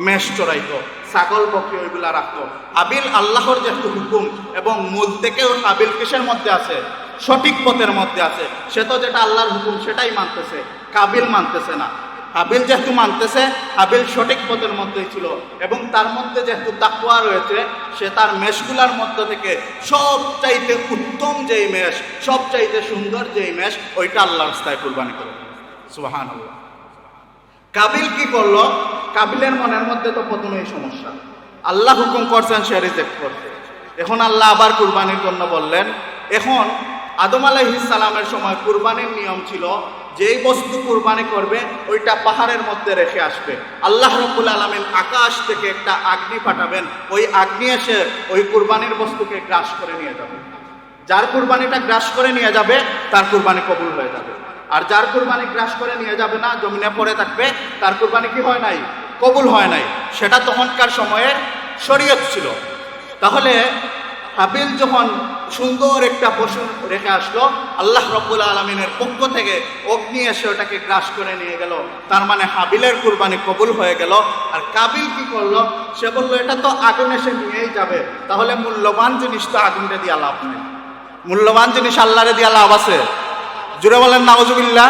S1: মেষ চড়াইতো, ছাগল বকরি ওইগুলা রাখতো। হাবিল আল্লাহর যেহেতু হুকুম এবং মূল থেকেও হাবিল কিসের মধ্যে আছে? সঠিক পথের মধ্যে আছে। সে তো যেটা আল্লাহর হুকুম সেটাই মানতেছে, কাবিল মানতেছে না। হাবিল যেহেতু মানতেছে, হাবিল সঠিক পথের মধ্যেই ছিল এবং তার মধ্যে যেহেতু তাকওয়া রয়েছে, সে তার মেষগুলার মধ্যে থেকে সবচাইতে উত্তম যেই মেষ, সবচাইতে সুন্দর যেই মেষ, ওইটা আল্লাহর রাস্তায় কুরবানি করে। সুবহানাল্লাহ। কাবিল কি করলো? কাবিলের মনের মধ্যে তো প্রথমেই সমস্যা, আল্লাহ হুকুম করছেন, সে রিজেক্ট করছে। এখন আল্লাহ আবার কুরবানির জন্য বললেন। এখন আদম আলাইহিস সালামের সময় কুরবানির নিয়ম ছিল যেই বস্তু কুরবানি করবে ওইটা পাহাড়ের মধ্যে রেখে আসবে। আল্লাহ রব্বুল আলামিন আকাশ থেকে একটা আগ্নি পাঠাবেন, ওই আগ্নি এসে ওই কুরবানির বস্তুকে গ্রাস করে নিয়ে যাবে। যার কুরবানিটা গ্রাস করে নিয়ে যাবে তার কুরবানি কবুল হয়ে যাবে, আর যার কুরবানি গ্রাস করে নিয়ে যাবে না, জমিনে পড়ে থাকবে, তার কুরবানি কি হয় নাই? কবুল হয় নাই। সেটা তখনকার সময়ের শরীয়ত ছিল। তাহলে হাবিল যখন সুন্দর একটা পশু রেখে আসলো, আল্লাহ রব্বুল আলামিনের পক্ষ থেকে অগ্নি এসে ওটাকে গ্রাস করে নিয়ে গেল। তার মানে হাবিলের কুরবানি কবুল হয়ে গেল। আর কাবিল কি করলো? সে বললো এটা তো আগুন এসে নিয়েই যাবে, তাহলে মূল্যবান জিনিস তো আগুনটা দিয়ে লাভ নেই। মূল্যবান জিনিস আল্লাহরে দিয়া লাভ আছে? জুড়ে বলেন নাউজুবিল্লাহ।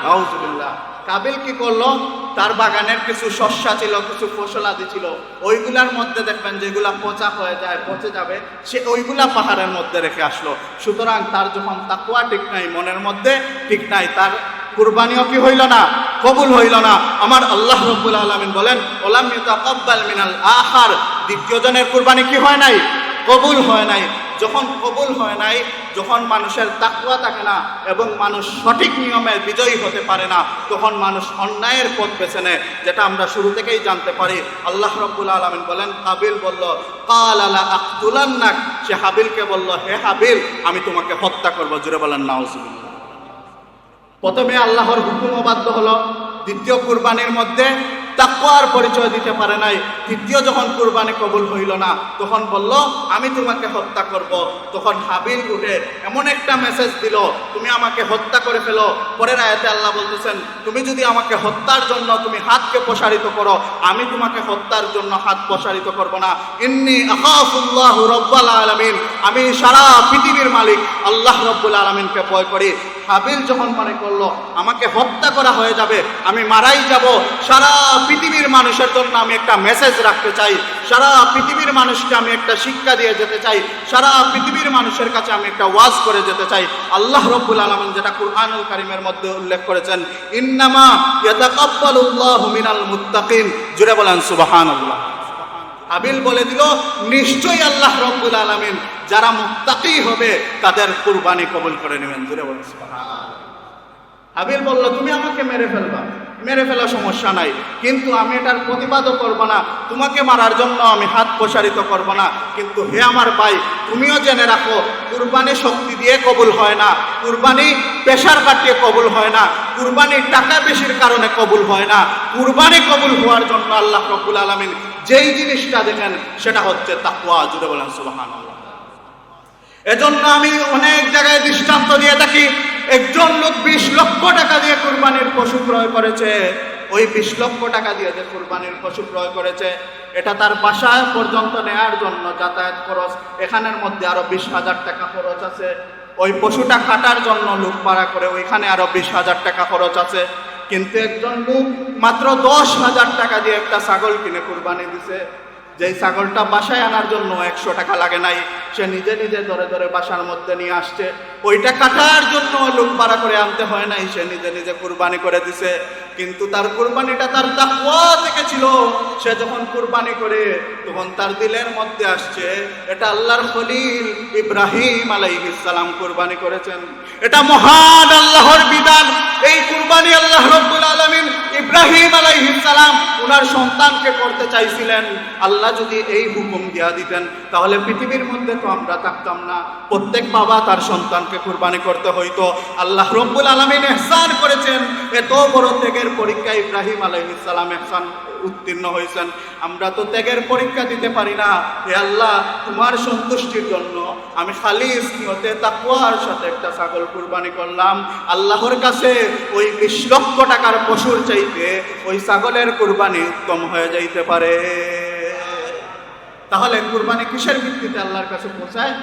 S1: নাউজুবিল্লাহ। কাবিল কি করলো? তার বাগানের কিছু শস্যা ছিল, কিছু ফসলাদি ছিল, ওইগুলার মধ্যে দেখবেন যেগুলা পচা হয়ে যায়, পচে যাবে, সে ওইগুলা পাহাড়ের মধ্যে রেখে আসলো। সুতরাং তার যখন তাকওয়া ঠিক নাই, মনের মধ্যে ঠিক নাই, তার কুরবানিও কি হইল না? কবুল হইল না। আমার আল্লাহ রাব্বুল আলামিন বলেন ওলাম ইউতাকাব্বাল মিনাল আখার, দ্বিতীয় জনের কুরবানি কি হয় নাই? কবুল হয় নাই। যখন কবুল হয় নাই, যখন মানুষের তাকওয়া থাকে না এবং মানুষ সঠিক নিয়মে বিজয়ী হতে পারে না, তখন মানুষ অন্যায়ের পথ বেছে নেয়, যেটা আমরা শুরু থেকেই জানতে পারি। আল্লাহ রাব্বুল আলামিন বলেন, কাবিল বলল ক্বালা লা আকতুলান্নাক, সে হাবিলকে বলল, হে হাবিল, আমি তোমাকে হত্যা করব। জুড়ে বলেন নাউজুবিল্লাহ। প্রথমে আল্লাহর হুকুম অবাধ্য হলো, দ্বিতীয় কুরবানির মধ্যে তাকওয়ার পরিচয় দিতে পারে নাই, তৃতীয় যখন কুরবানি কবুল হইল না, তখন বলল আমি তোমাকে হত্যা করব। তখন হাবিল উঠে এমন একটা মেসেজ দিল, তুমি আমাকে হত্যা করে ফেলো। পরের আয়াতে আল্লাহ বলতেছেন, তুমি যদি আমাকে হত্যার জন্য তুমি হাতকে প্রসারিত করো, আমি তোমাকে হত্যার জন্য হাত প্রসারিত করব না। ইন্নী আখাফুল্লাহু রাব্বুল আলামিন, আমি সারা পৃথিবীর মালিক আল্লাহ রাব্বুল আলামিনকে ভয় করি। হাবিল যখন মনে করলো আমাকে হত্যা করা হয়ে যাবে, আমি মারাই যাব, সারা পৃথিবীর মানুষের জন্য আমি একটা মেসেজ রাখতে চাই, সারা পৃথিবীর মানুষকে আমি একটা শিক্ষা দিয়ে যেতে চাই, সারা পৃথিবীর মানুষের কাছে আমি একটা ওয়াজ করে যেতে চাই। আল্লাহ রাব্বুল আলামিন যেটা কুরআনুল কারীমের মধ্যে উল্লেখ করেছেন, ইন্নামা ইয়াতাকাব্বালুল্লাহু মিনাল মুত্তাকিন। জুড়ে বলেন সুবহানাল্লাহ। হাবিল বলে দিল, নিশ্চয়ই আল্লাহ রাব্বুল আলামিন যারা মুত্তাকি হবে তাদের কুরবানি কবুল করে নেবেন। জুড়ে বলেন সুবহানাল্লাহ। হাবিল বলল, তুমি আমাকে মেরে ফেলবা, মেরে ফেলা সমস্যা নাই, কিন্তু আমি এটার প্রতিবাদও করব না, তোমাকে মারার জন্য আমি হাত প্রসারিত করব না। কিন্তু হে আমার ভাই, তুমিও জেনে রাখো, কুরবানি শক্তি দিয়ে কবুল হয় না, কুরবানি প্রেশার কাটিয়ে কবুল হয় না, কুরবানি টাকা বেশির কারণে কবুল হয় না। কুরবানি কবুল হওয়ার জন্য আল্লাহ রাব্বুল আলামিন যেই জিনিসটা দেখেন সেটা হচ্ছে তাকওয়া। জুড়ে বলেন সুবহানাল্লাহ। এজন্য আমি অনেক জায়গায় দৃষ্টান্ত দিয়ে থাকি, একজন লোক 20 লক্ষ টাকা দিয়ে কুরবানির পশু ক্রয় করেছে। ওই 20 লক্ষ টাকা দিয়ে যে কুরবানির পশু ক্রয় করেছে, এটা তার বাসায় পর্যন্ত নেয়ার জন্য যাতায়াত খরচ, এখানের মধ্যে আরো 20,000 টাকা খরচ আছে। ওই পশুটা কাটার জন্য লোক ভাড়া করে, ওইখানে আরো 20,000 টাকা খরচ আছে। কিন্তু একজন লোক মাত্র 10,000 টাকা দিয়ে একটা ছাগল কিনে কুরবানি দিছে। যেই ছাগলটা বাসায় আনার জন্য 100 টাকা লাগে নাই, সে নিজে নিজে ধরে ধরে বাসার মধ্যে নিয়ে আসছে। ওইটা কাটার জন্য লোক ভাড়া করে আনতে হয় নাই, সে নিজে নিজে কুরবানি করে দিছে। কিন্তু তার কুরবানিটা তার তাকওয়া থেকে ছিল। সে যখন কুরবানি করে, তখন তার দিলের মধ্যে আসছে এটা আল্লাহর খলিল ইব্রাহিম আলাইহিস সালাম কুরবানি করেছেন, এটা মহান আল্লাহর বিধান। এই কুরবানি আল্লাহ রাব্বুল আলামিন ইব্রাহিম আলাইহিস সালাম ওনার সন্তানকে করতে চাইছিলেন। আল্লাহ যদি এই হুকুম দিয়া দিতেন, তাহলে পৃথিবীর মধ্যে তো আমরা থাকতাম না, প্রত্যেক বাবা তার সন্তানকে কুরবানি করতে হইতো। আল্লাহ রাব্বুল আলামিন ইহসান করেছেন, এত বড় ত্যাগের পরীক্ষা ইব্রাহিম আলাইহিস সালাম ইহসান উত্তীর্ণ হয়েছেন। আমরা তো ত্যাগের পরীক্ষা দিতে পারি না। হে আল্লাহ, তোমার সন্তুষ্টির জন্য আমি খালিস নিয়তে তাকওয়ার সাথে একটা ছাগল কুরবানি করলাম। আল্লাহর কাছে ওই 20 লক্ষ টাকার পশুর চাইতে ওই ছাগলের কুরবানি উত্তম হয়ে যাইতে পারে। তাহলে কুরবানি কিসের ভিত্তিতে আল্লাহর কাছে পৌঁছায়?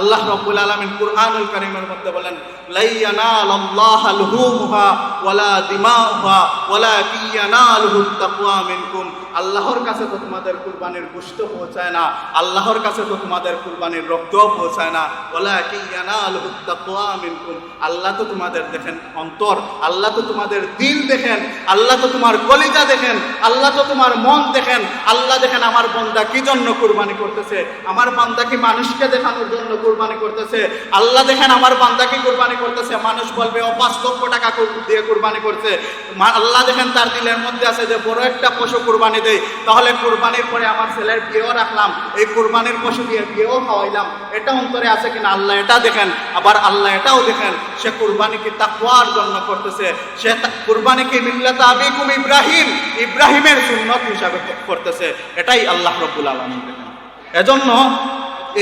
S1: আল্লাহ রাব্বুল আলামিন কুরআনুল কারীমের মধ্যে বলেন, লা ইয়ানালাল্লাহু লুহুমুহা ওয়ালা দিমাউহা ওয়ালাকিন ইয়ানালুহুত তাকওয়া মিনকুম। আল্লাহর কাছে তো তোমাদের কুরবানির গোশত পৌঁছায় না, আল্লাহর কাছে তো তোমাদের কুরবানির রক্ত পৌঁছায় না। ওয়ালাকিন ইয়ানালুহুত তাকওয়া মিনকুম। আল্লাহ তো তোমাদের দেখেন অন্তর, আল্লাহ তো তোমাদের দিল দেখেন, আল্লাহ তো তোমার কলিজা দেখেন, আল্লাহ তো তোমার মন দেখেন। আল্লাহ দেখেন আমার বান্দা কি জন্য কুরবানি করতেছে, আমার বান্দা কি মানুষকে দেখানোর জন্য কুরবানি করতেছে। আল্লাহ দেখেন আমার বান্দা কি কুরবানি করতেছে, মানুষ বলবে ও 5 লক্ষ টাকা দিয়ে কুরবানি করছে। আল্লাহ দেখেন তার দিলের মধ্যে আছে যে বড় একটা পশু কুরবানি দেই, তাহলে কুরবানির পরে আমার ছেলের বিয়েও রাখলাম, এই কুরবানির পশু দিয়ে বিয়েও খাওয়াইলাম, এটা অন্তরে আছে কিনা আল্লাহ এটা দেখেন। আবার আল্লাহ এটাও দেখেন সে কুরবানি কি তাকওয়ার জন্য করতেছে, সে কুরবানি কি মিল্লাত আবিকুম ইব্রাহিম, ইব্রাহিমের সুন্নাত হিসাবে করতেছে। এটাই আল্লাহ রাব্বুল আলামিন দেখেন। এজন্য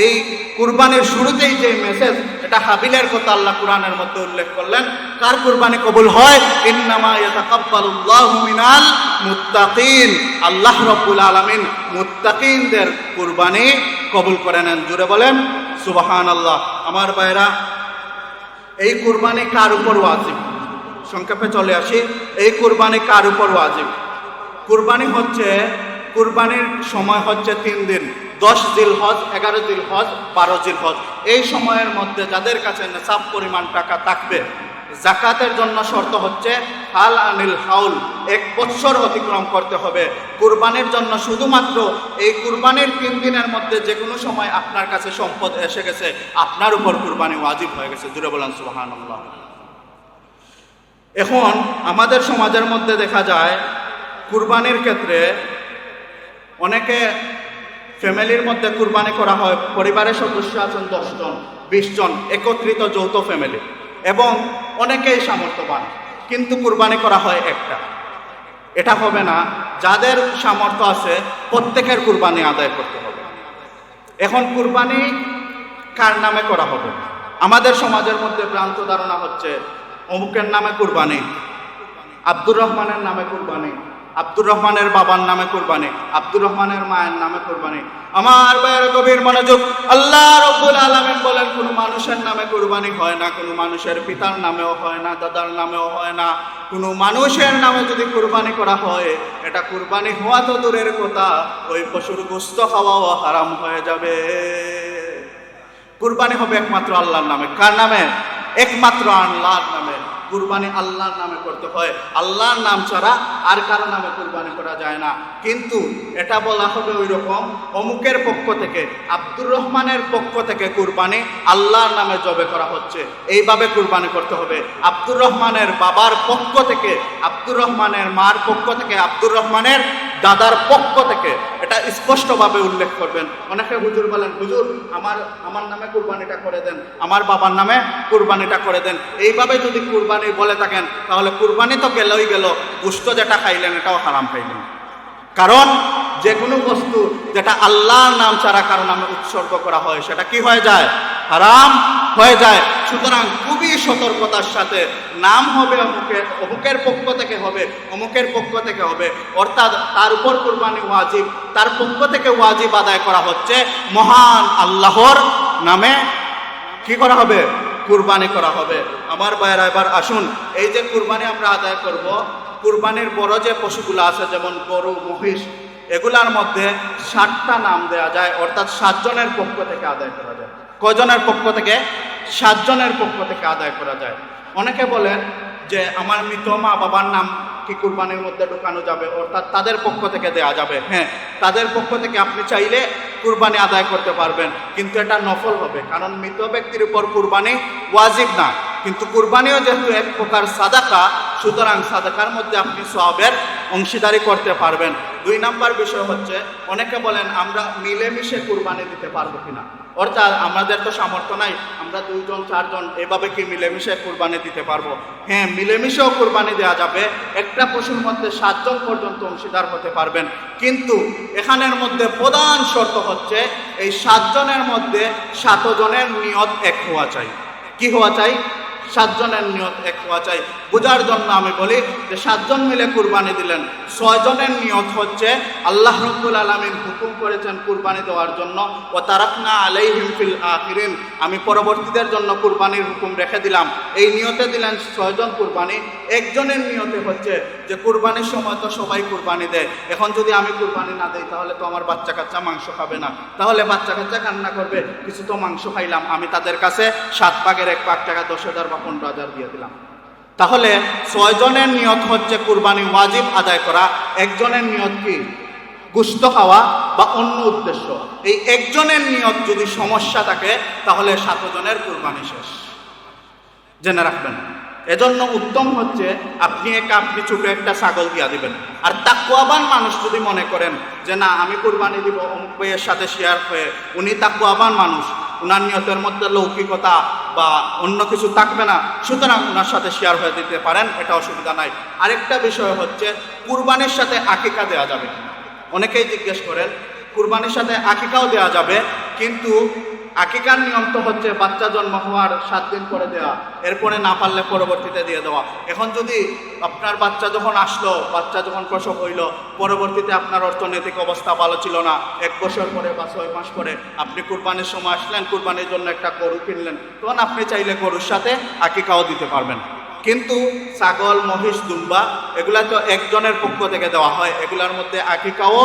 S1: এই কুরবানির শুরুতেই যে মেসেজ, এটা হাবিলের কথা আল্লাহ কুরআনের মধ্যে উল্লেখ করলেন। কার কুরবানি কবুল হয়? ইন্নামা ইয়াতাকাব্বালুল্লাহু মিনাল মুত্তাকিন। আল্লাহ রাব্বুল আলামিন মুত্তাকিনদের কুরবানি কবুল করে নেন। জুড়ে বলেন সুবহানাল্লাহ। আমার ভাইরা, এই কুরবানি কার উপর ওয়াজিব? সংক্ষেপে চলে আসি, এই কুরবানি কার উপর ওয়াজিব? কুরবানি হচ্ছে, কুরবানির সময় হচ্ছে 3 দিন, 10 জিলহজ, 11 জিলহজ, 12 জিলহজ। এই সময়ের মধ্যে যাদের কাছে নেসাব পরিমাণ টাকা থাকবে, জাকাতের জন্য শর্ত হচ্ছে হাল আনিল হাউল, 1 বছর অতিক্রম করতে হবে। কুরবানির জন্য শুধুমাত্র এই কুরবানির 3 দিনের মধ্যে যে কোনো সময় আপনার কাছে সম্পদ এসে গেছে, আপনার উপর কুরবানি ওয়াজিব হয়ে গেছে। জুড়ে বলেন সুবহানাল্লাহ। এখন আমাদের সমাজের মধ্যে দেখা যায় কুরবানির ক্ষেত্রে অনেকে ফ্যামিলির মধ্যে কুরবানি করা হয়, পরিবারের সদস্য আছেন 10 জন 20 জন, একত্রিত যৌথ ফ্যামিলি, এবং অনেকেই সামর্থ্যবান, কিন্তু কুরবানি করা হয় একটা। এটা হবে না। যাদের সামর্থ্য আছে প্রত্যেকের কুরবানি আদায় করতে হবে। এখন কুরবানি কার নামে করা হবে? আমাদের সমাজের মধ্যে ভ্রান্ত ধারণা হচ্ছে অমুকের নামে কুরবানি, আব্দুর রহমানের নামে কুরবানি, আব্দুর রহমানের বাবার নামে কুরবানি, আব্দুর রহমানের মায়ের নামে কুরবানি। আমার ভাইয়ের গভীর মনোযোগ, আল্লাহ রাব্বুল আলামিন বলেন কোনো মানুষের নামে কুরবানি হয় না, কোনো মানুষের পিতার নামেও হয় না, দাদার নামেও হয় না। কোনো মানুষের নামে যদি কুরবানি করা হয়, এটা কুরবানি হওয়া তো দূরের কথা, ওই পশুর গোশত খাওয়াও হারাম হয়ে যাবে। কুরবানি হবে একমাত্র আল্লাহর নামে। কার নামে? একমাত্র আল্লাহর নামে। কুরবানি আল্লাহর নামে করতে হয়, আল্লাহর নাম ছাড়া আর কারো নামে কুরবানি করা যায় না। কিন্তু এটা বলা হবে ওই রকম অমুকের পক্ষ থেকে, আব্দুর রহমানের পক্ষ থেকে কুরবানি আল্লাহর নামে জবে করা হচ্ছে, এইভাবে কুরবানি করতে হবে। আব্দুর রহমানের বাবার পক্ষ থেকে, আব্দুর রহমানের মার পক্ষ থেকে, আব্দুর রহমানের দাদার পক্ষ থেকে, এটা স্পষ্টভাবে উল্লেখ করবেন। অনেকে হুজুর বলেন, হুজুর আমার নামে কুরবানিটা করে দেন, আমার বাবার নামে কুরবানিটা করে দেন। এইভাবে যদি কুরবানি বলে থাকেন, তাহলে কুরবানি তো গেলই গেল, গোশত যেটা খাইলেন এটাও হারাম খাইলেন। কারণ যে কোনো বস্তু যেটা আল্লাহর নাম ছাড়া কারো নামে উৎসর্গ করা হয়, সেটা কি হয়ে যায়? হারাম হয়ে যায়। সুতরাং খুবই সতর্কতার সাথে নাম হবে অমুকের, অমুকের পক্ষ থেকে হবে, অমুকের পক্ষ থেকে হবে, অর্থাৎ তার উপর কুরবানি ওয়াজিব, তার পক্ষ থেকে ওয়াজিব আদায় করা হচ্ছে, মহান আল্লাহর নামে কি করা হবে? কুরবানি করা হবে। আমার ভাইয়েরা, এবার আসুন, এই যে কুরবানি আমরা আদায় করব, কুরবানির বড় যে পশুগুলো আছে যেমন গরু, মহিষ, এগুলার মধ্যে 7টা নাম দেয়া যায়, অর্থাৎ 7 জনের পক্ষ থেকে আদায় করা যায়। কয়জনের পক্ষ থেকে? 7 জনের পক্ষ থেকে আদায় করা যায়। অনেকে বলেন যে আমার মৃত মা বাবার নাম কি কুরবানির মধ্যে ঢুকানো যাবে, অর্থাৎ তাদের পক্ষ থেকে দেয়া যাবে। হ্যাঁ, তাদের পক্ষ থেকে আপনি চাইলে কুরবানি আদায় করতে পারবেন, কিন্তু এটা নফল হবে, কারণ মৃত ব্যক্তির উপর কুরবানি ওয়াজিব না। কিন্তু কুরবানিও যেহেতু এক প্রকার সাদাকা, সুতরাং সাদাকার মধ্যে আপনি সওয়াবের অংশীদারি করতে পারবেন। 2 নাম্বার বিষয় হচ্ছে, অনেকে বলেন আমরা মিলেমিশে কুরবানি দিতে পারবো কিনা, অর্থাৎ আমাদের তো সামর্থ্য নাই, আমরা 2 জন 4 জন এভাবে কি মিলেমিশে কুরবানি দিতে পারবো? হ্যাঁ, মিলেমিশেও কুরবানি দেওয়া যাবে। একটা পশুর মধ্যে 7 জন পর্যন্ত অংশীদার হতে পারবেন, কিন্তু এখানের মধ্যে প্রধান শর্ত হচ্ছে এই 7 জনের মধ্যে 7 জনের নিয়ত এক হওয়া চাই। কি হওয়া চাই? 7 জনের নিয়ত এক হওয়া চাই। বোঝার জন্য আমি বলি যে 7 জন মিলে কুরবানি দিলেন, 6 জনের নিয়ত হচ্ছে আল্লাহ রাব্বুল আলামিন হুকুম করেছেন কুরবানি দেওয়ার জন্য, ওয়া তারাকনা আলাইহিম ফিল আখিরিন, আমি পরবর্তীদের জন্য কুরবানির হুকুম রেখে দিলাম। এই নিয়তে দিলেন 6 জন কুরবানি। একজনের নিয়তে হচ্ছে যে কুরবানির সময় তো সবাই কুরবানি দেয়, এখন যদি আমি কুরবানি না দেই তাহলে তো আমার বাচ্চা কাচ্চা মাংস খাবে না, তাহলে বাচ্চা কাচ্চা কান্না করবে, কিছু তো মাংস খাইলাম, আমি তাদের কাছে 7 ভাগের 1 ভাগ টাকা 10,000 বা 15,000 দিয়ে দিলাম। তাহলে 6 জনের নিয়ত হচ্ছে কুরবানি ওয়াজিব আদায় করা, একজনের নিয়ত কি? গোশত খাওয়া বা অন্য উদ্দেশ্য। এই একজনের নিয়ত যদি সমস্যা থাকে তাহলে 7 জনের কুরবানি শেষ, জেনে রাখবেন। এজন্য উত্তম হচ্ছে আপনি ছোট একটা ছাগল দিয়া দিবেন। আর তাকওয়াবান মানুষ যদি মনে করেন যে না আমি কুরবানি দিব অমুক ভাইয়ের সাথে শেয়ার হয়ে, উনি তাকওয়াবান মানুষ, উনার নিয়তের মধ্যে লৌকিকতা বা অন্য কিছু থাকবে না, সুতরাং উনার সাথে শেয়ার হয়ে দিতে পারেন, এটা অসুবিধা নাই। আরেকটা বিষয় হচ্ছে কুরবানির সাথে আকিকা দেওয়া যাবে। অনেকেই জিজ্ঞেস করেন কুরবানির সাথে আকিকাও দেওয়া যাবে, কিন্তু আকিকার নিয়ম তো হচ্ছে বাচ্চা জন্ম হওয়ার 7 দিন পরে দেওয়া, এরপরে না পারলে পরবর্তীতে দিয়ে দেওয়া। এখন যদি আপনার বাচ্চা যখন আসলো, বাচ্চা যখন প্রসব হইল, পরবর্তীতে আপনার অর্থনৈতিক অবস্থা ভালো ছিল না, 1 বছর পরে বা 6 মাস পরে আপনি কুরবানির সময় আসলেন, কুরবানির জন্য একটা গরু কিনলেন, তখন আপনি চাইলে গরুর সাথে আকিকাও দিতে পারবেন। কিন্তু ছাগল, মহিষ, দুম্বা এগুলা তো একজনের পক্ষ থেকে দেওয়া হয়, এগুলার মধ্যে আকিকাও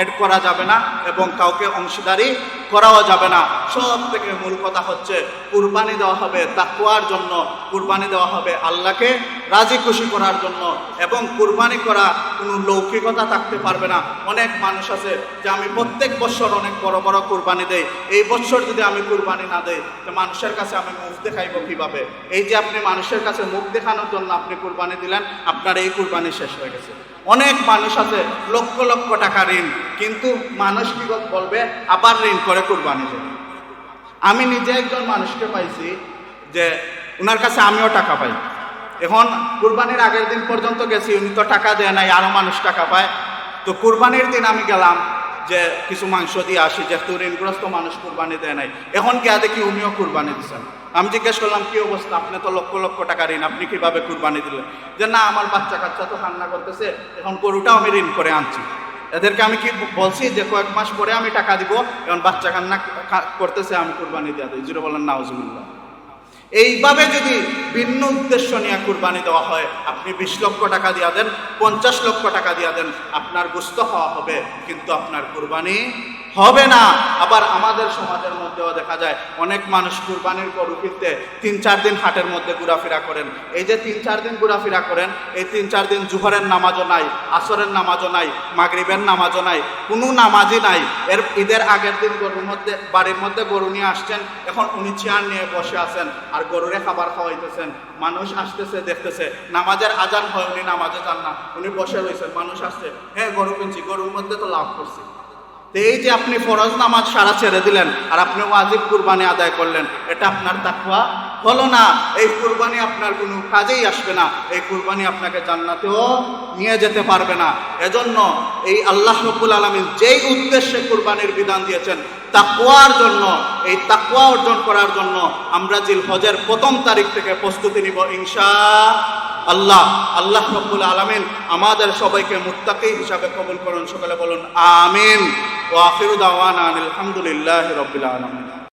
S1: এড করা যাবে না এবং কাউকে অংশীদারি করাও যাবে না। সব থেকে মূল কথা হচ্ছে কুরবানি দেওয়া হবে তাকওয়ার জন্য, কুরবানি দেওয়া হবে আল্লাহকে রাজি খুশি করার জন্য। এবং কুরবানি করা কোনো লৌকিকতা থাকতে পারবে না। অনেক মানুষ আছে যে আমি প্রত্যেক বছর অনেক বড় বড় কুরবানি দেই, এই বছর যদি আমি কুরবানি না দেই তো মানুষের কাছে আমি মুখ দেখাইব কিভাবে? এই যে আপনি মানুষের কাছে মুখ দেখানোর জন্য আপনি কুরবানি দিলেন, আপনার এই কুরবানি শেষ হয়ে গেছে। অনেক মানুষ আছে লক্ষ লক্ষ টাকা ঋণ, কিন্তু মানুষ কি বলবে আবার ঋণ করে কুরবানি দেবে। আমি নিজে একজন মানুষকে পাইছি যে ওনার কাছে আমিও টাকা পাই। এখন কুরবানির আগের দিন পর্যন্ত গেছি, উনি তো টাকা দেয় নাই, আরো মানুষ টাকা পায়। তো কুরবানির দিন আমি গেলাম যে কিছু মাংস দিয়ে আসি, যেহেতু ঋণগ্রস্ত মানুষ কুরবানি দেয় নাই। এখন গিয়া দেখি উনিও কুরবানি দিচ্ছেন। আমি জিজ্ঞেস করলাম কি অবস্থা, আপনি তো লক্ষ লক্ষ টাকা ঋণ, আপনি কিভাবে কুরবানি দিলেন? যে না, আমার বাচ্চা কাচ্চা তো কান্না করতেছে, এখন গরুটাও আমি ঋণ করে আনছি। এদেরকে আমি কি বলছি যে কয়েক মাস পরে আমি টাকা দিব, এখন বাচ্চা কান্না করতেছে, আমি কুরবানি দিয়ে দিই। জুড়ে বলেন নাউজুবিল্লাহ। এইভাবে যদি ভিন্ন উদ্দেশ্য নিয়ে কুরবানি দেওয়া হয়, আপনি 20 লক্ষ টাকা দিয়া দেন, 50 লক্ষ টাকা দিয়া দেন, আপনার গোশত খাওয়া হবে কিন্তু আপনার কুরবানি হবে না। আবার আমাদের সমাজের মধ্যেও দেখা যায় অনেক মানুষ কুরবানির গরু কিনতে 3-4 দিন হাটের মধ্যে ঘোরাফেরা করেন। এই যে 3-4 দিন ঘোরাফেরা করেন, এই 3-4 দিন জোহরের নামাজও নাই, আসরের নামাজও নাই, মাগরিবের নামাজও নাই, কোনো নামাজই নাই। ঈদের আগের দিন গরুর মধ্যে বাড়ির মধ্যে গরু নিয়ে আসছেন, এখন উনি চেয়ার নিয়ে বসে আছেন আর গরুরে খাবার খাওয়াইতেছেন। মানুষ আসতেছে, দেখতেছে, নামাজের আজান হয়, উনি নামাজে যান না, উনি বসে রয়েছেন। মানুষ আসছে, হ্যাঁ গরু কিনছি, গরুর মধ্যে তো লাভ করছি। তো এই যে আপনি ফরজ নামাজ সারা ছেড়ে দিলেন আর আপনি ওয়াজিব কুরবানি আদায় করলেন, এটা আপনার তাকওয়া হলো না। এই কুরবানি আপনার কোনো কাজেই আসবে না, এই কুরবানি আপনাকে জান্নাতেও নিয়ে যেতে পারবে না। এজন্য এই আল্লাহ রাব্বুল আলামিন যেই উদ্দেশ্যে কুরবানির বিধান দিয়েছেন তাকওয়ার জন্য, এই তাকওয়া অর্জন করার জন্য আমরা জিলহজের 1ম তারিখ থেকে প্রস্তুতি নিব ইনশাআল্লাহ। আল্লাহ রাব্বুল আলামিন আমাদের সবাইকে মুত্তাকি হিসাবে কবুল করুন। সকলে বলুন আমিন। ওয়া আখিরু দাওয়ানা আলহামদুলিল্লাহি রাব্বিল আলামিন।